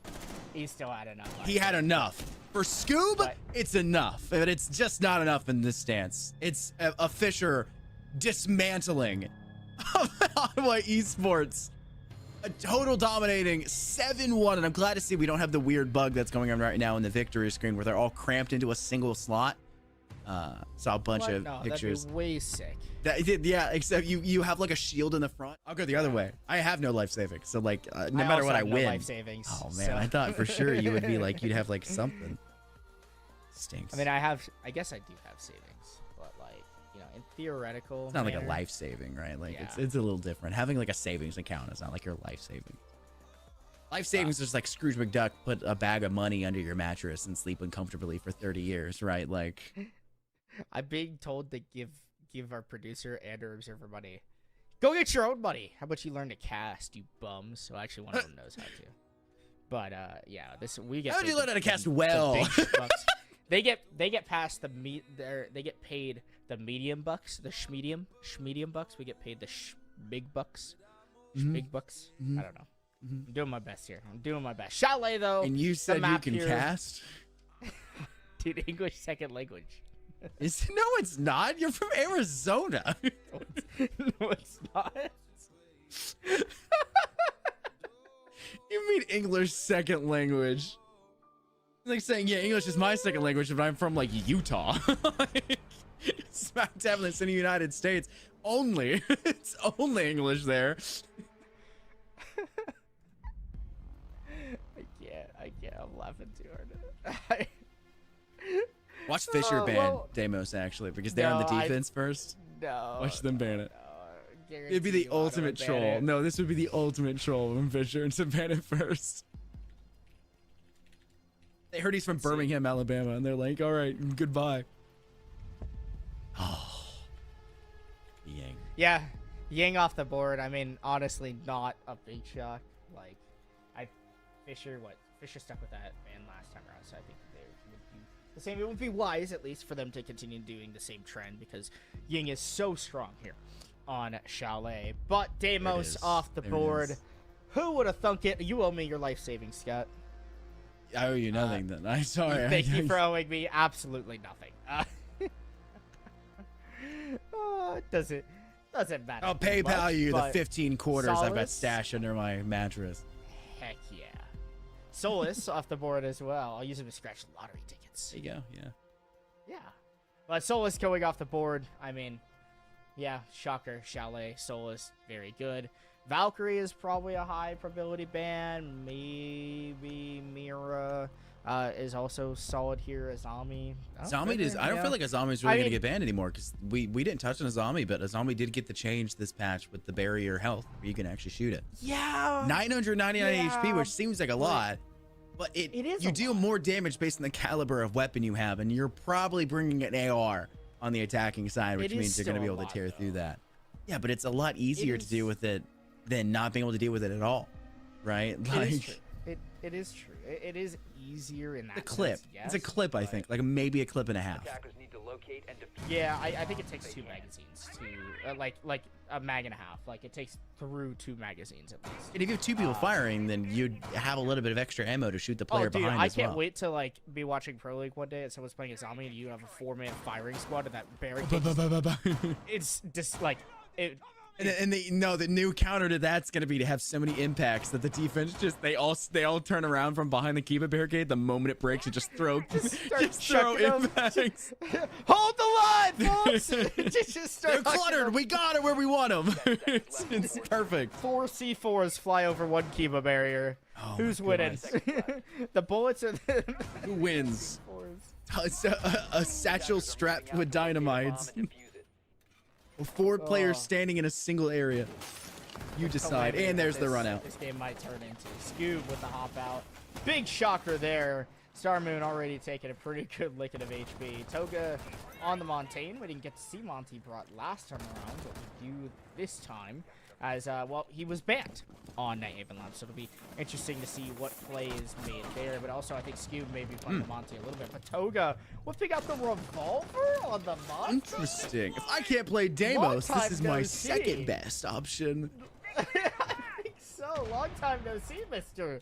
He still had enough. He had enough. For Scoob, But- it's enough, but it's just not enough in this stance. It's a Fisher dismantling of Ottawa Esports. A total dominating 7-1, and I'm glad to see we don't have the weird bug that's going on right now in the victory screen where they're all cramped into a single slot. Saw a bunch of pictures. That'd be way sick. Yeah, except you have like a shield in the front. I'll go the other way. I have no life savings, so like no matter what I win. Life savings. Oh man, so. I thought for sure you would be like you'd have like something. Stinks. I mean, I guess I do have savings, but like, you know, in theoretical. It's not like a manner- life saving, right? Like Yeah. it's a little different. Having like a savings account is not like your life saving. Life savings is like Scrooge McDuck put a bag of money under your mattress and sleep uncomfortably for 30 years, right? Like I'm being told to give our producer and our observer money. Go get your own money. How about you learn to cast, you bums? So actually, one of them knows how to. But yeah, we get. how would you paid learn how to cast the well? big bucks. They get past they get paid the medium bucks, the schmedium bucks. We get paid the big bucks, big bucks. I don't know. I'm doing my best here. I'm doing my best. Chalet though. And you said you map can here- cast? Dude, English second language. No, it's not. You're from Arizona. No, it's not. You mean English second language? It's like saying, yeah, English is my second language, but I'm from like Utah. Like, smack dab in the United States. Only. It's only English there. I can't. I'm laughing too hard. Watch Fisher Oh, ban well- Deimos actually, because they're on the No, defense first. No. Watch them ban it. No, It'd be the ultimate troll. No, this would be the ultimate troll from Fisher to ban it first. They heard he's from Birmingham, Alabama, and they're like, all right, goodbye. Oh. Yang. Yeah, Yang off the board. I mean, honestly, not a big shock. Like, Fisher stuck with that ban last time around, so I think they would be the same. It would be wise, at least, for them to continue doing the same trend because Ying is so strong here on Chalet. But Deimos off the There it board. is. Who would have thunk it? You owe me your life savings, Scott. I owe you nothing then. I'm sorry. Thank you for owing me absolutely nothing. It doesn't matter. I'll too PayPal much, you the but 15 quarters I've got Solace? stashed under my mattress. Heck yeah. Solus off the board as well. I'll use him to scratch lottery tickets. There you go. Yeah. Yeah. But Solus going off the board, I mean, Yeah, shocker. Chalet, Solus, very good. Valkyrie is probably a high probability ban. Maybe Mira is also solid here. Azami. Azami is. I don't feel like Azami is really going to get banned anymore because we didn't touch on Azami, but Azami did get the change this patch with the barrier health where you can actually shoot it. Yeah. 999 HP, which seems like a lot, but it is you deal more damage based on the caliber of weapon you have, and you're probably bringing an AR on the attacking side, which means you're going to be able to tear through that. Yeah, but it's a lot easier to deal with it than not being able to deal with it at all, right? Like it is true. It is easier in that the clip. sense, yes, it's a clip, I think, like maybe a clip and a half. Yeah, I think it takes 2 magazines to like a mag and a half. Like it takes through 2 magazines at least. And if you have 2 people firing, then you'd have a little bit of extra ammo to shoot the player behind I as well. can't wait to like be watching Pro League one day and someone's playing a zombie and you have a 4-man firing squad and that barricade. It's just like it. And the new counter to that's going to be to have so many impacts that the defense they all turn around from behind the Kiva barricade the moment it breaks and just throw impacts. Hold the line, folks. just start. They're cluttered. We got it where we want them. it's perfect. 4 C4s fly over 1 Kiva barrier. Oh, who's winning? The bullets are who wins? A satchel strapped with dynamites. 4 players standing in a single area. You decide. And there's the run out. This game might turn into Scoob with the hop out. Big shocker there. Star Moon already taking a pretty good licking of HP. Toga on the Montaigne. We didn't get to see Monty brought last time around, but we do this time. As, well, he was banned on Night Haven Labs, so it'll be interesting to see what play is made there. But also, I think Scoob may be playing the Monty a little bit. But Toga whipping out the revolver on the Monty? Interesting. If I can't play Deimos, this is my second best option. I think so. Long time no see, Mr.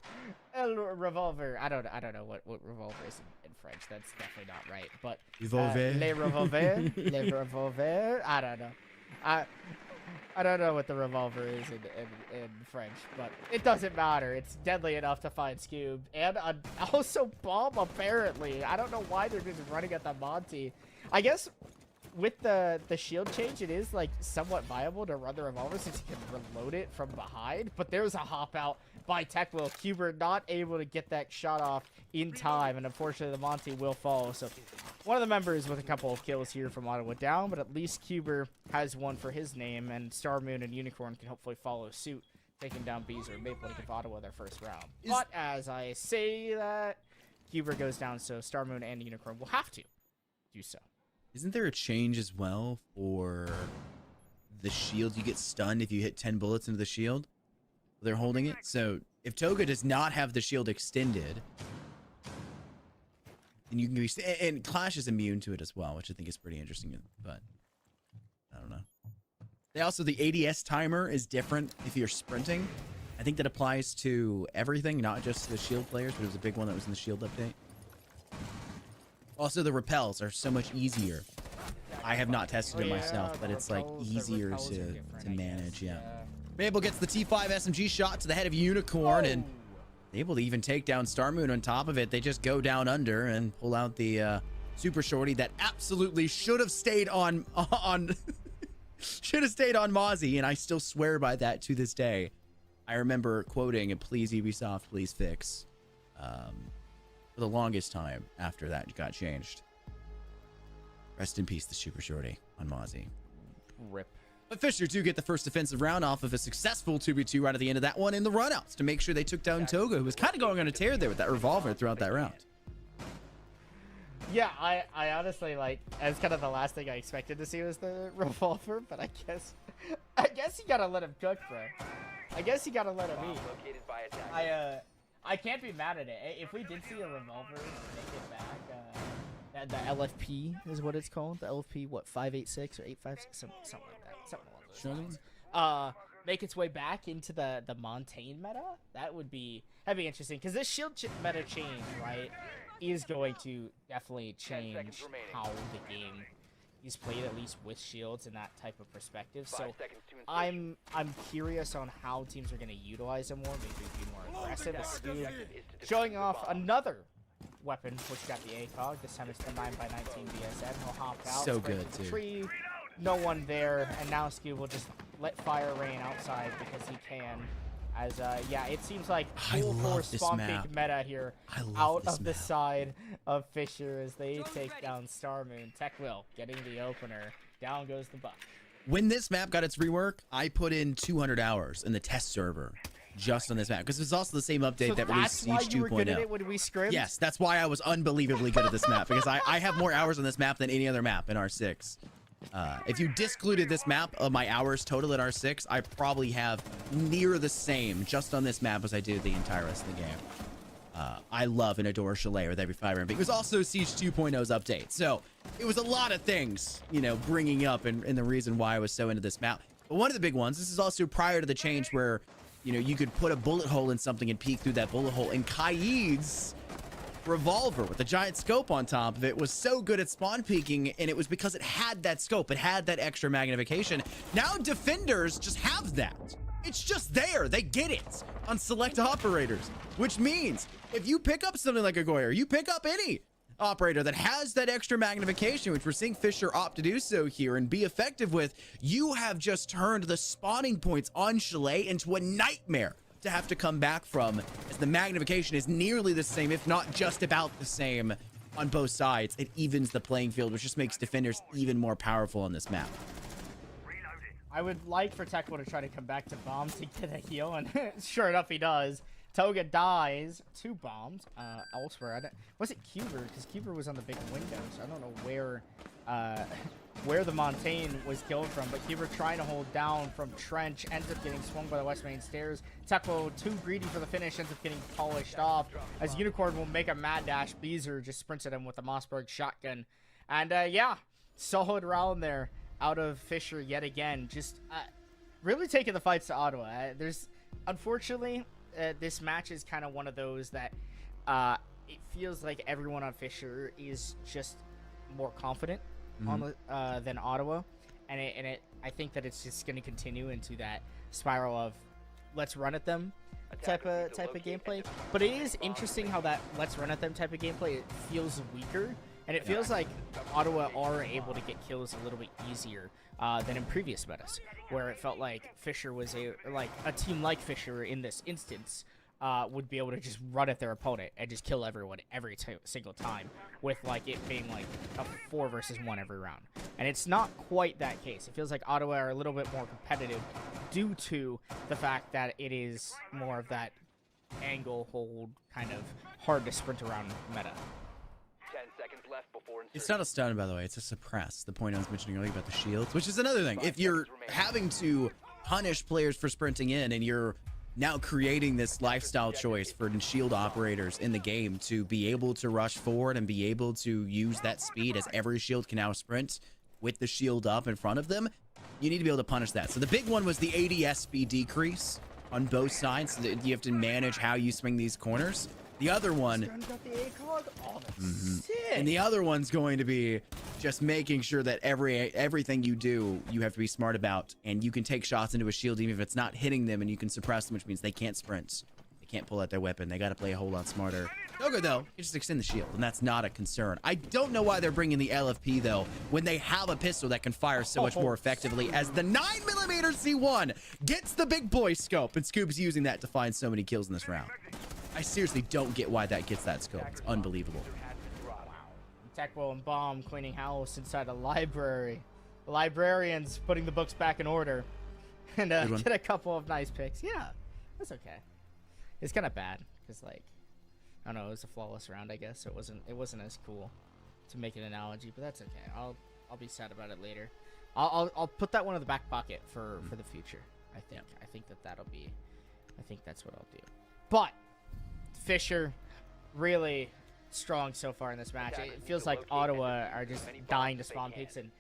El Revolver. I don't know what revolver is in French. That's definitely not right. But Revolver. Les Revolver. Les Revolver. I don't know. I don't know what the revolver is in French, but it doesn't matter. It's deadly enough to find Scoob. And also Bomb, apparently. I don't know why they're just running at the Monty. I guess with the shield change, it is like somewhat viable to run the revolver since you can reload it from behind. But there's a hop out by TechWill. Cuber not able to get that shot off in time, and unfortunately the Monty will fall. So one of the members with a couple of kills here from Ottawa down, but at least Cuber has one for his name, and Star Moon and Unicorn can hopefully follow suit, taking down Beezer and Maple to give Ottawa their first round. But as I say that, Cuber goes down, so Star Moon and Unicorn will have to do so. Isn't there a change as well for the shield? You get stunned if you hit 10 bullets into the shield. They're holding it. So if Toga does not have the shield extended, then you can be, and Clash is immune to it as well, which I think is pretty interesting. But I don't know. They also, the ADS timer is different if you're sprinting. I think that applies to everything, not just the shield players, but it was a big one that was in the shield update. Also, the repels are so much easier. I have not tested it myself, but it's like easier to manage. Yeah. Mabel gets the T5 SMG shot to the head of Unicorn and able to even take down Star Moon on top of it. They just go down under and pull out the super shorty that absolutely should have stayed on should have stayed on Mozzie, and I still swear by that to this day. I remember quoting, "Please Ubisoft, please fix." For the longest time after that got changed. Rest in peace, the super shorty on Mozzie. Rip. But Fisher do get the first defensive round off of a successful 2v2 right at the end of that one in the runouts to make sure they took down Toga, who was kind of going on a tear there with that revolver throughout that round. Yeah, I honestly, like, as kind of the last thing I expected to see was the revolver, but I guess you gotta let him cook, bro. I guess you gotta let him eat. I can't be mad at it. If we did see a revolver make it back, the LFP is what it's called. The LFP, what, 586 or 856, something like that. Something along those lines. Make its way back into the Montaigne meta. That'd be interesting because this shield meta change, right, is going to definitely change how the game is played, at least with shields and that type of perspective. So I'm curious on how teams are going to utilize them more, maybe be more aggressive. Scoob showing off another weapon, which got the ACOG. This time it's the 9x19 BSN. He'll hop out. So good, too. Tree. no one there, and now Scoob will just let fire rain outside because he can. As yeah, it seems like full force spawn peak meta here out of the side of Fisher as they take down Star Moon. Tech Will getting the opener. Down goes the buck. When this map got its rework, I put in 200 hours in the test server just on this map because it's also the same update that released Siege 2.0. That's why you were good at it when we scrimmed? Yes, that's why I was unbelievably good at this map because I have more hours on this map than any other map in R6. If you discluded this map of my hours total in R6, I probably have near the same just on this map as I did the entire rest of the game. I love and adore Chalet with every fiber. But it was also Siege 2.0's update. So it was a lot of things, you know, bringing up and the reason why I was so into this map. But one of the big ones, this is also prior to the change where, you know, you could put a bullet hole in something and peek through that bullet hole. And Kaid's revolver with a giant scope on top of it was so good at spawn peeking, and it was because it had that scope. It had that extra magnification. Now defenders just have that. It's just there. They get it on select operators, which means if you pick up something like a Goyer, you pick up any operator that has that extra magnification, which we're seeing Fisher opt to do so here and be effective with, you have just turned the spawning points on Chalet into a nightmare to have to come back from, as the magnification is nearly the same, if not just about the same on both sides. It evens the playing field, which just makes defenders even more powerful on this map. I would like for Tekwo to try to come back to bomb to get a heal, and sure enough, he does. Toga dies. 2 bombs elsewhere. Was it Cuber? Because Cuber was on the big window, so I don't know where the Montaigne was killed from, but Cuber trying to hold down from Trench, ends up getting swung by the west main stairs. Tekwo too greedy for the finish, ends up getting polished off, as Unicorn will make a mad dash. Beezer just sprints at him with the Mossberg shotgun. And yeah, solid round there out of Fisher yet again. Just really taking the fights to Ottawa. There's, unfortunately, this match is kind of one of those that it feels like everyone on Fisher is just more confident on the, than Ottawa, and I think that it's just going to continue into that spiral of let's run at them type of gameplay. But it is interesting how that let's run at them type of gameplay, it feels weaker, and it feels like Ottawa are able to get kills a little bit easier than in previous metas, where it felt like Fisher was a team like Fisher in this instance would be able to just run at their opponent and just kill everyone every single time, with like it being like a 4 versus 1 every round. And it's not quite that case. It feels like Ottawa are a little bit more competitive due to the fact that it is more of that angle hold kind of hard to sprint around meta. 10 seconds left before It's not a stun, by the way. It's a suppress. The point I was mentioning earlier about the shields, which is another thing. If you're having to punish players for sprinting in, and you're now creating this lifestyle choice for shield operators in the game to be able to rush forward and be able to use that speed, as every shield can now sprint with the shield up in front of them, you need to be able to punish that. So the big one was the ADS speed decrease on both sides. So that you have to manage how you swing these corners. The other one, and the other one's going to be just making sure that everything you do, you have to be smart about, and you can take shots into a shield even if it's not hitting them, and you can suppress them, which means they can't sprint, they can't pull out their weapon. They got to play a whole lot smarter. Toga though, you just extend the shield, and that's not a concern. I don't know why they're bringing the LFP though when they have a pistol that can fire so much more effectively, as the 9mm C1 gets the big boy scope, and Scoob's using that to find so many kills in this round. I seriously don't get why that gets that scope. It's unbelievable. Wow. Tekwo and Bomb cleaning house inside a library. The librarians putting the books back in order. And get a couple of nice picks. Yeah, that's okay. It's kind of bad because, like, I don't know, it was a flawless round, I guess. So it wasn't as cool to make an analogy, but that's okay. I'll be sad about it later. I'll put that one in the back pocket for the future. I think that'll be. I think that's what I'll do. But Fisher, really strong so far in this match. It feels like Ottawa are just dying to spawn picks, and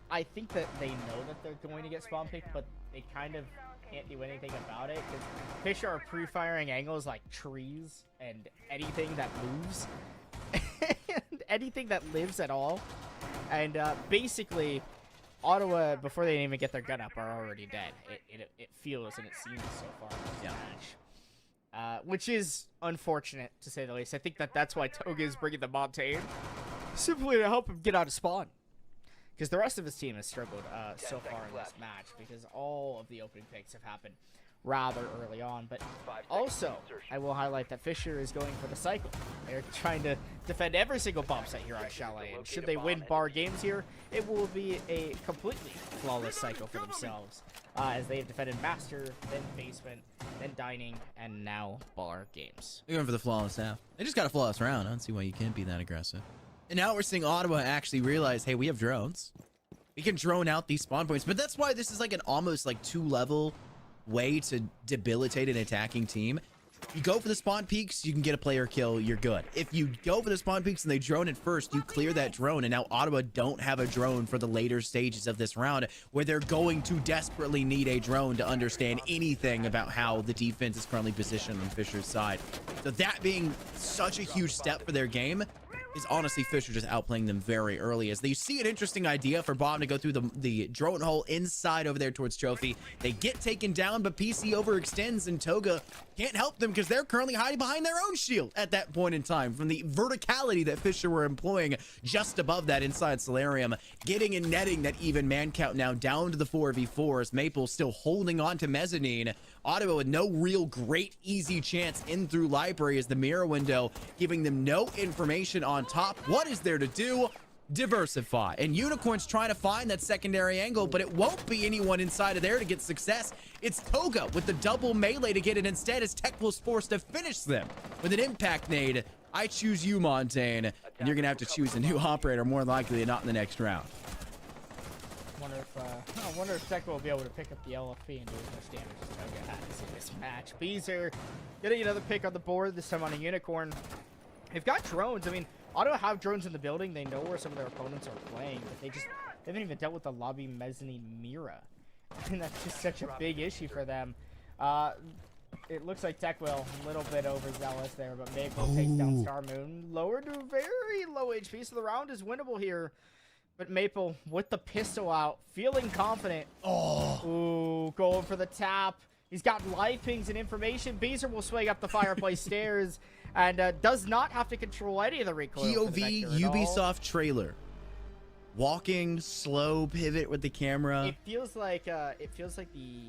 I think that they know that they're going to get spawn picked, but they kind of can't do anything about it, because Fisher are pre-firing angles like trees and anything that moves, and anything that lives at all. And basically, Ottawa, before they even get their gun up, are already dead. It feels and it seems so far in this match. Which is unfortunate, to say the least. I think that's why Toga is bringing the Montaigne, simply to help him get out of spawn. because the rest of his team has struggled so far in this match because all of the opening picks have happened rather early on. But also, I will highlight that Fisher is going for the cycle. They're trying to defend every single bomb site here on Chalet, and should they win bar games here, it will be a completely flawless cycle for themselves, as they have defended Master, then Basement, then Dining, and now bar games. They're going for the flawless half. They just got a flawless round. I don't see why you can't be that aggressive. And now we're seeing Ottawa actually realize, hey, we have drones. We can drone out these spawn points. But that's why this is like an almost like 2-level way to debilitate an attacking team. You go for the spawn peaks, you can get a player kill, you're good. If you go for the spawn peaks and they drone it first, you clear that drone, and now Ottawa don't have a drone for the later stages of this round, where they're going to desperately need a drone to understand anything about how the defense is currently positioned on Fisher's side. So that being such a huge step for their game is honestly Fisher just outplaying them very early, as they see an interesting idea for Bomb to go through the drone hole inside over there towards Trophy. They get taken down, but PC overextends, and Toga can't help them because they're currently hiding behind their own shield at that point in time from the verticality that Fisher were employing just above that inside Solarium, getting and netting that even man count now down to the 4v4s. Maple still holding on to Mezzanine. Ottawa with no real great easy chance in through Library, as the mirror window giving them no information on top. What is there to do? Diversify. And Unicorn's trying to find that secondary angle, but it won't be anyone inside of there to get success. It's Toga with the double melee to get it instead, as Tech was forced to finish them with an impact nade. I choose you, Montaigne, and you're gonna have to choose a new operator, more likely than not in the next round. I wonder if Tech will be able to pick up the LFP and do as much damage as Toga has in this match. Beezer getting another pick on the board, this time on a Unicorn. They've got drones. I mean, Ottawa have drones in the building. They know where some of their opponents are playing, but they haven't even dealt with the lobby mezzanine Mira. And that's just such a big issue for them. It looks like Tech will a little bit overzealous there, but Maple takes down Star Moon. Lower to very low HP, so the round is winnable here. But Maple, with the pistol out, feeling confident. Oh. Ooh, going for the tap. He's got live pings and information. Beezer will swing up the fireplace stairs and does not have to control any of the recoil. POV Ubisoft trailer. Walking, slow pivot with the camera. It feels like the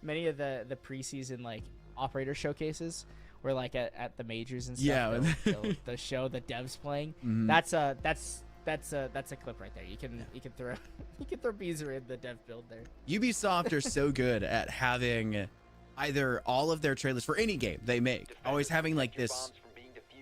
many of the preseason like operator showcases where like at the majors and stuff. Yeah, they'll show the devs playing. Mm-hmm. That's a clip right there. You can throw Beezer in the dev build there. Ubisoft are so good at having either all of their trailers for any game they make, always having like this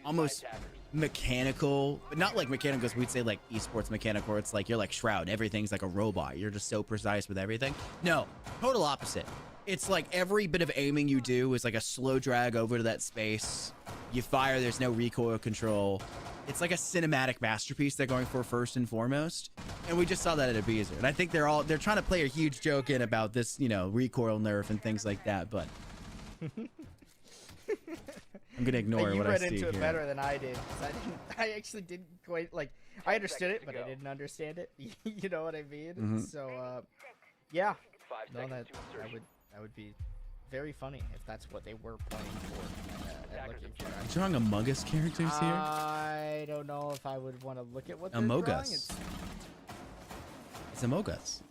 almost mechanical, but not like mechanical as we'd say like esports mechanical, where it's like you're like Shroud, everything's like a robot, you're just so precise with everything. No, total opposite. It's like every bit of aiming you do is like a slow drag over to that space. You fire, there's no recoil control. It's like a cinematic masterpiece they're going for first and foremost. And we just saw that at a Beezer. And I think they're trying to play a huge joke in about this, you know, recoil nerf and things like that, but I'm gonna ignore what I see here. You read into it better than I did. I actually didn't quite like. I understood it, but I didn't understand it. You know what I mean? Mm-hmm. So, yeah. No, that would be very funny if that's what they were playing for. Looking for. Are you drawing Among Us characters here? I don't know if I would want to look at what they're Among drawing. Us. It's Among Us.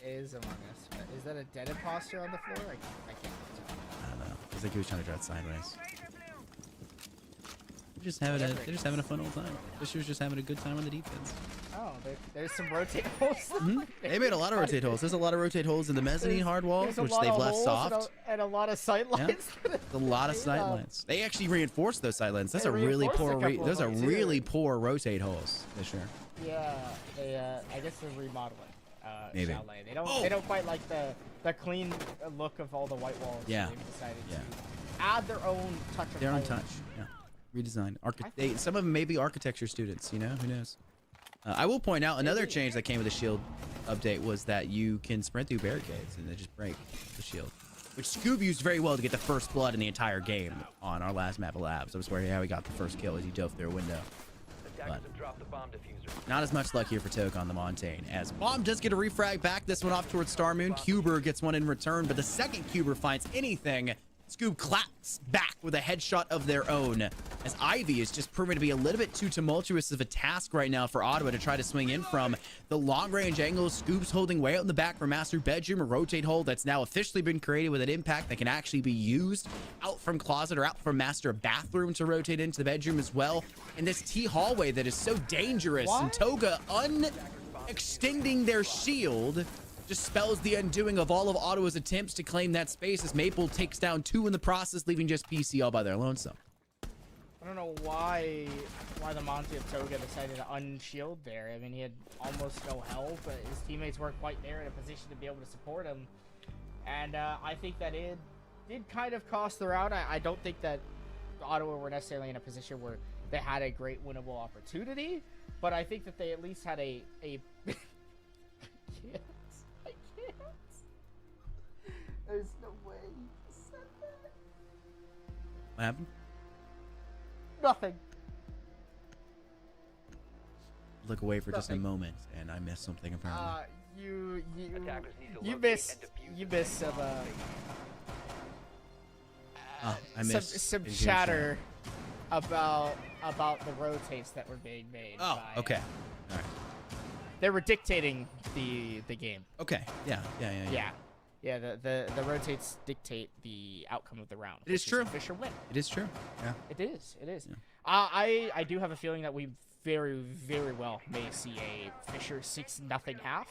It is Among Us. Is that a dead imposter on the floor? I can't tell. I don't know. It's like he was trying to draw it sideways. They're just having a fun old time. Fisher's just having a good time on the defense. Oh, there's some rotate holes. Mm-hmm. They made a lot of rotate holes. There's a lot of rotate holes in the mezzanine hard walls, which they've left soft. And a lot of sight lines. Yeah. A lot of sight lines. They actually reinforced those sight lines. That's a really poor. Those are really poor rotate holes. Fisher. Yeah, I guess they're remodeling. Maybe. Chalet. They don't quite like the clean look of all the white walls. Yeah. So they've decided to add their own touch. Their own touch. Yeah. Redesign. Some of them may be architecture students. You know, who knows? I will point out another change that came with the shield update was that you can sprint through barricades and they just break the shield, which Scoob used very well to get the first blood in the entire game on our last map of Labs. I was worried how he got the first kill as he dove through a window. But not as much luck here for Toke on the Montaigne, as Bomb does get a refrag back, this one off towards Star Moon. Cuber gets one in return, but the second Cuber finds anything, Scoob claps back with a headshot of their own, as Ivy is just proving to be a little bit too tumultuous of a task right now for Ottawa to try to swing in from the long-range angle. Scoob's holding way out in the back for Master Bedroom, a rotate hole that's now officially been created with an impact that can actually be used out from Closet or out from Master Bathroom to rotate into the bedroom as well. And this T hallway that is so dangerous, and Toga extending their shield just spells the undoing of all of Ottawa's attempts to claim that space, as Maple takes down 2 in the process, leaving just PC all by their lonesome. I don't know why the Monty of Toga decided to unshield there. I mean, he had almost no health, but his teammates weren't quite there in a position to be able to support him. And I think that it did kind of cost the round. I don't think that Ottawa were necessarily in a position where they had a great winnable opportunity, but I think that they at least had a I can't. There's no way you said that. What happened? Nothing. Look away for just a moment, and I missed something apparently. You Attackers need to locate missed and defuse you missed some I missed some in-game chatter about the rotates that were being made. Oh, by, okay. All right. They were dictating the game. Okay. Yeah. Yeah, the rotates dictate the outcome of the round. It is true. Fisher win. It is true. Yeah. It is. It is. Yeah. I do have a feeling that we very, very well may see a Fisher 6-0 half,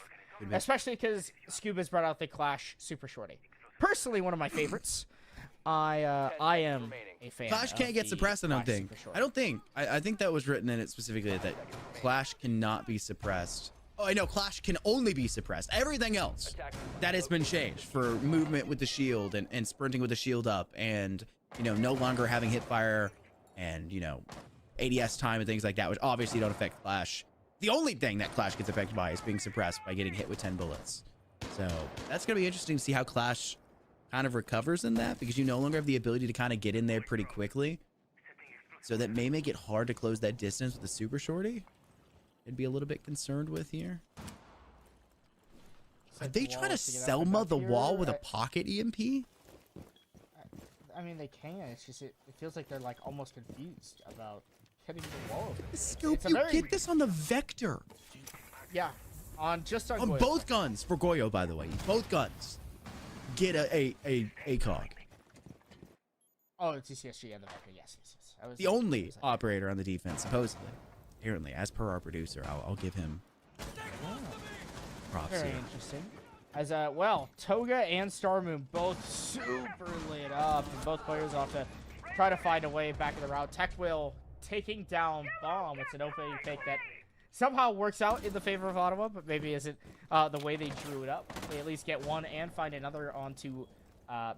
especially because Scoob has brought out the Clash Super Shorty. Personally, one of my favorites. I am a fan. Clash of can't get the suppressed, I don't Clash think. Super Shorty. I don't think. I think that was written in it specifically that Clash cannot be suppressed. Oh, I know. Clash can only be suppressed. Everything else that has been changed for movement with the shield and sprinting with the shield up, and, you know, no longer having hip fire and, you know, ADS time and things like that, which obviously don't affect Clash. The only thing that Clash gets affected by is being suppressed by getting hit with 10 bullets. So that's going to be interesting to see how Clash kind of recovers in that, because you no longer have the ability to kind of get in there pretty quickly. So that may make it hard to close that distance with the Super Shorty. I'd be a little bit concerned with here. Are they trying to Selma the wall with a pocket EMP? I mean, they can. It's just it feels like they're like almost confused about hitting the wall. Scoop, you get this on the Vector. Yeah, on On both guns for Goyo, by the way. Both guns get a ACOG. Oh, it's CSG and the Vector. Yes. I was The only operator on the defense, supposedly. Apparently, as per our producer, I'll give him props very here. interesting. As well, Toga and Starmoon both super lit up, and both players off to try to find a way back in the route. TechWill taking down Bomb. It's an opening pick that somehow works out in the favor of Ottawa, but maybe isn't the way they drew it up. They at least get one and find another onto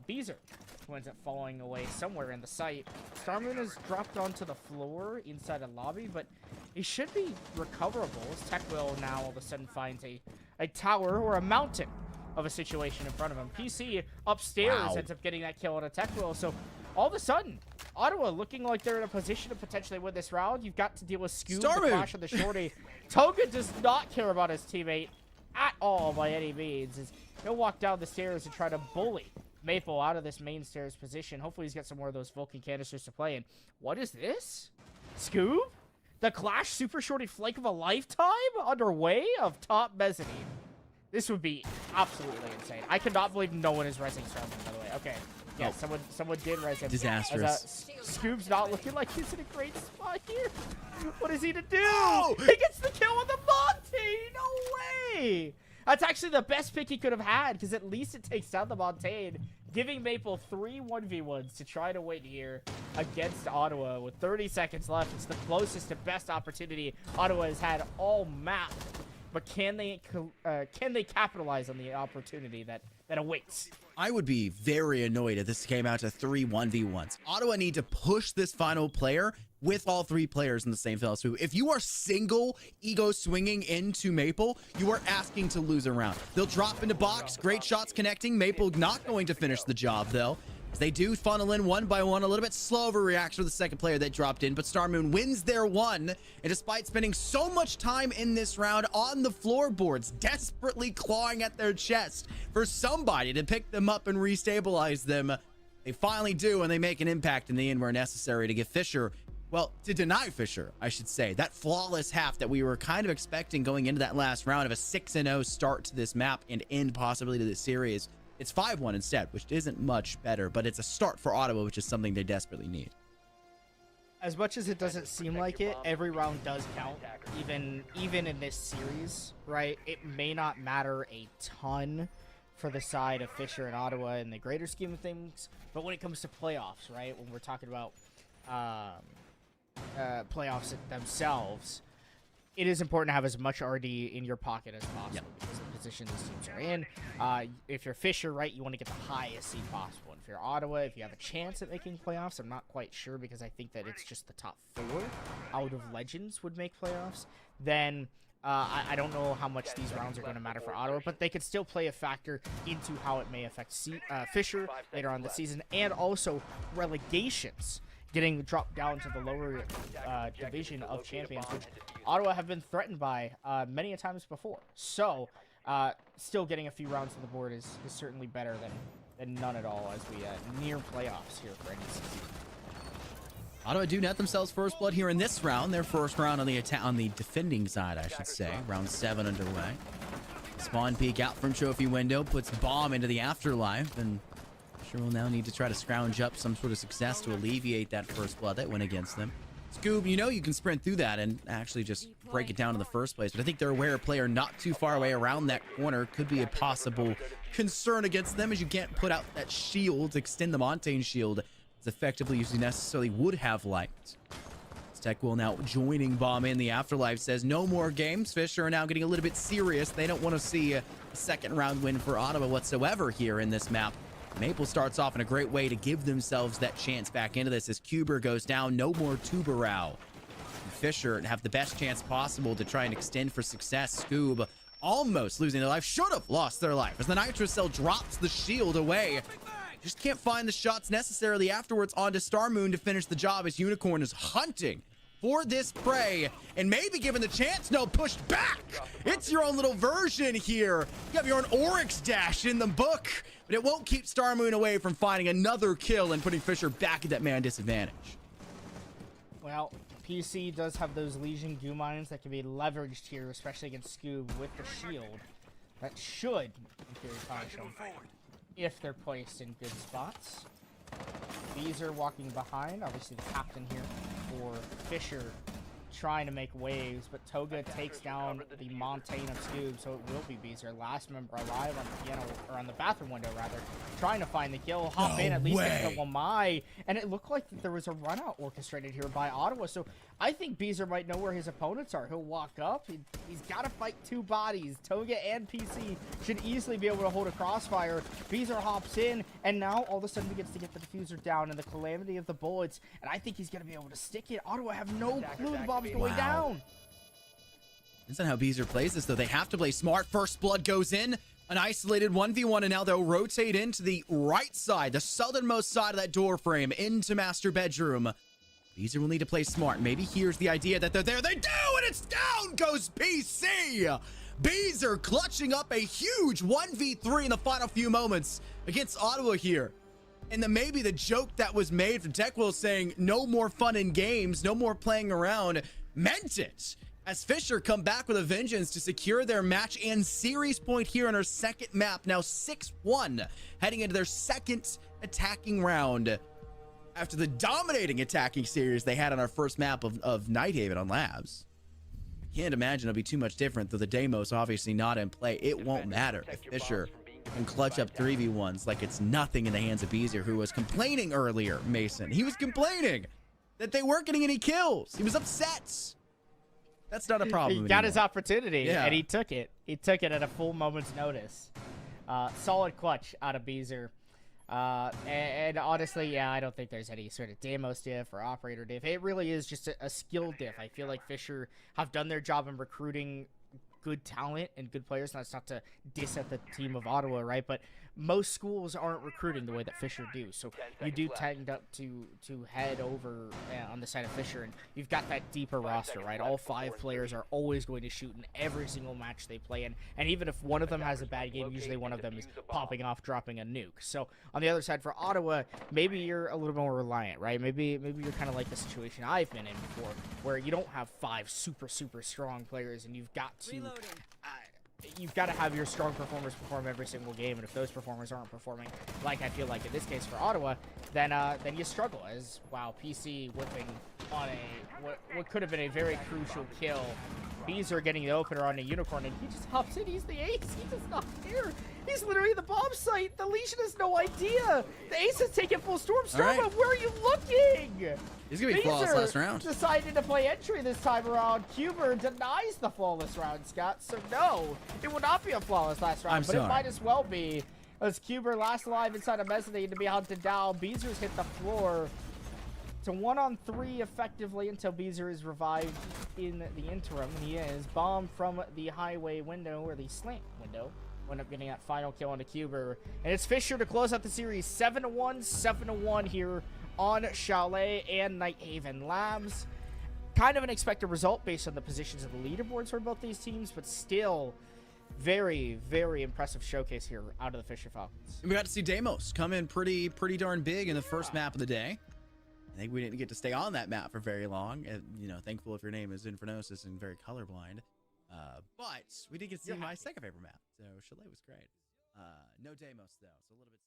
Beezer, who ends up falling away somewhere in the site. Starmoon is dropped onto the floor inside a lobby, but he should be recoverable, as TechWill now all of a sudden finds a tower or a mountain of a situation in front of him. PC upstairs ends up getting that kill on a TechWill, so all of a sudden, Ottawa looking like they're in a position to potentially win this round. You've got to deal with Scoob, the Clash of the Shorty. Toga does not care about his teammate at all by any means. He'll walk down the stairs and try to bully Maple out of this main stairs position. Hopefully he's got some more of those Vulcan canisters to play in. What is this? Scoob? The Clash Super Shorty flank of a lifetime underway of top mezzanine. This would be absolutely insane. I cannot believe no one is resing Starman, by the way. Okay. Yeah, someone did res him. Disastrous. Scoob's not looking like he's in a great spot here. What is he to do? No! He gets the kill on the Monty! No way! That's actually the best pick he could have had, because at least it takes down the Montaigne, giving Maple 3 1v1s to try to win here against Ottawa with 30 seconds left. It's the closest to best opportunity Ottawa has had all map. But can they capitalize on the opportunity that awaits? I would be very annoyed if this came out to 3 1v1s. Ottawa need to push this final player with all 3 players in the same fell swoop. If you are single ego swinging into Maple, you are asking to lose a round. They'll drop into box. Great shots connecting. Maple not going to finish the job, though. They do funnel in one by one. A little bit slow of a reaction for the second player that dropped in, but Starmoon wins their one. And despite spending so much time in this round on the floorboards, desperately clawing at their chest for somebody to pick them up and restabilize them, They finally do, and they make an impact in the end where necessary to give Fisher, well, to deny Fisher, I should say, that flawless half that we were kind of expecting going into that last round of a 6-0 start to this map and end possibly to this series. It's 5-1 instead, which isn't much better, but it's a start for Ottawa, which is something they desperately need. As much as it doesn't seem like it, every round does count, even in this series, right? It may not matter a ton for the side of Fisher and Ottawa in the greater scheme of things, but when it comes to playoffs, right, when we're talking about playoffs themselves, it is important to have as much RD in your pocket as possible because of the position these teams are in. If you're Fisher, right, you want to get the highest seed possible. And if you're Ottawa, if you have a chance at making playoffs, I'm not quite sure because I think that it's just the top 4 out of Legends would make playoffs, then I don't know how much these rounds are going to matter for Ottawa, but they could still play a factor into how it may affect Fisher later on the season, and also relegations, getting dropped down to the lower division of champions, which Ottawa have been threatened by many a times before. So still getting a few rounds on the board is certainly better than none at all as we near playoffs here for NECC. Ottawa do net themselves first blood here in this round. Their first round on the defending side, I should say. Round 7 underway. Spawn peek out from trophy window, puts bomb into the afterlife, and sure will now need to try to scrounge up some sort of success to alleviate that first blood that went against them. Scoob, you know you can sprint through that and actually just break it down in the first place, but I think they're aware a player not too far away around that corner could be a possible concern against them, as you can't put out that shield, extend the Montaigne shield as effectively as you necessarily would have liked. Tech will now joining bomb in the afterlife, says no more games. Fisher are now getting a little bit serious. They don't want to see a second round win for Ottawa whatsoever here in this map. Maple starts off in a great way to give themselves that chance back into this as Kuber goes down. No more Tubarao. Fisher have the best chance possible to try and extend for success. Scoob almost losing their life, should have lost their life as the Nitro Cell drops the shield away. Just can't find the shots necessarily afterwards onto Star Moon to finish the job as Unicorn is hunting for this prey and maybe given the chance. No, pushed back. It's your own little version here. You have your own Oryx dash in the book, but it won't keep Star Moon away from finding another kill and putting Fisher back at that man disadvantage. Well, PC does have those Legion goo mines that can be leveraged here, especially against Scoob with the shield. That should, in theory, punish them if they're placed in good spots. These are walking behind, obviously the captain here for Fisher, trying to make waves, but Toga takes down the Montaigne of Scoob, so it will be Beezer, last member alive on the piano, or on the bathroom window rather, trying to find the kill, hop in, at least get the Wamai, and it looked like that there was a run out orchestrated here by Ottawa, so I think Beezer might know where his opponents are. He'll walk up, he's got to fight 2 bodies. Toga and PC should easily be able to hold a crossfire. Beezer hops in, and now all of a sudden he gets to get the diffuser down and the calamity of the bullets, and I think he's going to be able to stick it. Ottawa have no clue the bomb's going down. That's not how Beezer plays this, though. They have to play smart. First blood goes in. An isolated 1v1, and now they'll rotate into the right side, the southernmost side of that door frame, into master bedroom. Beezer will need to play smart. Maybe here's the idea that they're there. They do, and it's down goes PC. Beezer clutching up a huge 1v3 in the final few moments against Ottawa here. And maybe the joke that was made from TechWill saying no more fun in games, no more playing around, meant it. As Fisher come back with a vengeance to secure their match and series point here on our second map. Now 6-1, heading into their second attacking round after the dominating attacking series they had on our first map of Nighthaven on Labs. Can't imagine it'll be too much different, though the Deimos obviously not in play. It won't matter if Fisher can clutch up 3v1s like it's nothing in the hands of Beezer, who was complaining earlier, Mason. He was complaining that they weren't getting any kills. He was upset. That's not a problem. He got his opportunity, and he took it. He took it at a full moment's notice. Solid clutch out of Beezer. And honestly, yeah, I don't think there's any sort of Deimos diff or operator diff. It really is just a skill diff. I feel like Fisher have done their job in recruiting good talent and good players. That's not to diss at the team of Ottawa, right? But most schools aren't recruiting the way that Fisher do. So you do tend up to head over on the side of Fisher, and you've got that deeper roster, right? All 5 players are always going to shoot in every single match they play in, and even if one of them has a bad game, usually one of them is popping off, dropping a nuke. So on the other side for Ottawa, maybe you're a little more reliant, right? Maybe you're kind of like the situation I've been in before, where you don't have 5 super strong players, and you've got to have your strong performers perform every single game, and if those performers aren't performing, like I feel like in this case for Ottawa, then you struggle. As wow, PC whipping on what could have been a very crucial kill. Beezer getting the opener on a unicorn, and he just hops in. He's the ace. He does not care. He's literally the bomb site. The Legion has no idea. The ace is taking full storm. Storma, where are you looking? He's gonna be flawless last round. Decided to play entry this time around. Cuber denies the flawless round, Scott. So no, it would not be a flawless last round, but it might as well be. As Cuber last alive inside a mezzanine to be hunted down. Beezer's hit the floor. To 1-on-3 effectively until Beezer is revived in the interim. He is bombed from the highway window, or the slant window. End up getting that final kill on the Cuber. And it's Fisher to close out the series 7-1, 7-1 here on Chalet and Nighthaven Labs. Kind of an expected result based on the positions of the leaderboards for both these teams, but still very impressive showcase here out of the Fisher Falcons. We got to see Deimos come in pretty darn big in the first map of the day. I think we didn't get to stay on that map for very long. Thankful if your name is Infernosis and very colorblind. But we did get to see my second favorite map. So Chalet was great. No Deimos though, so a little bit sad.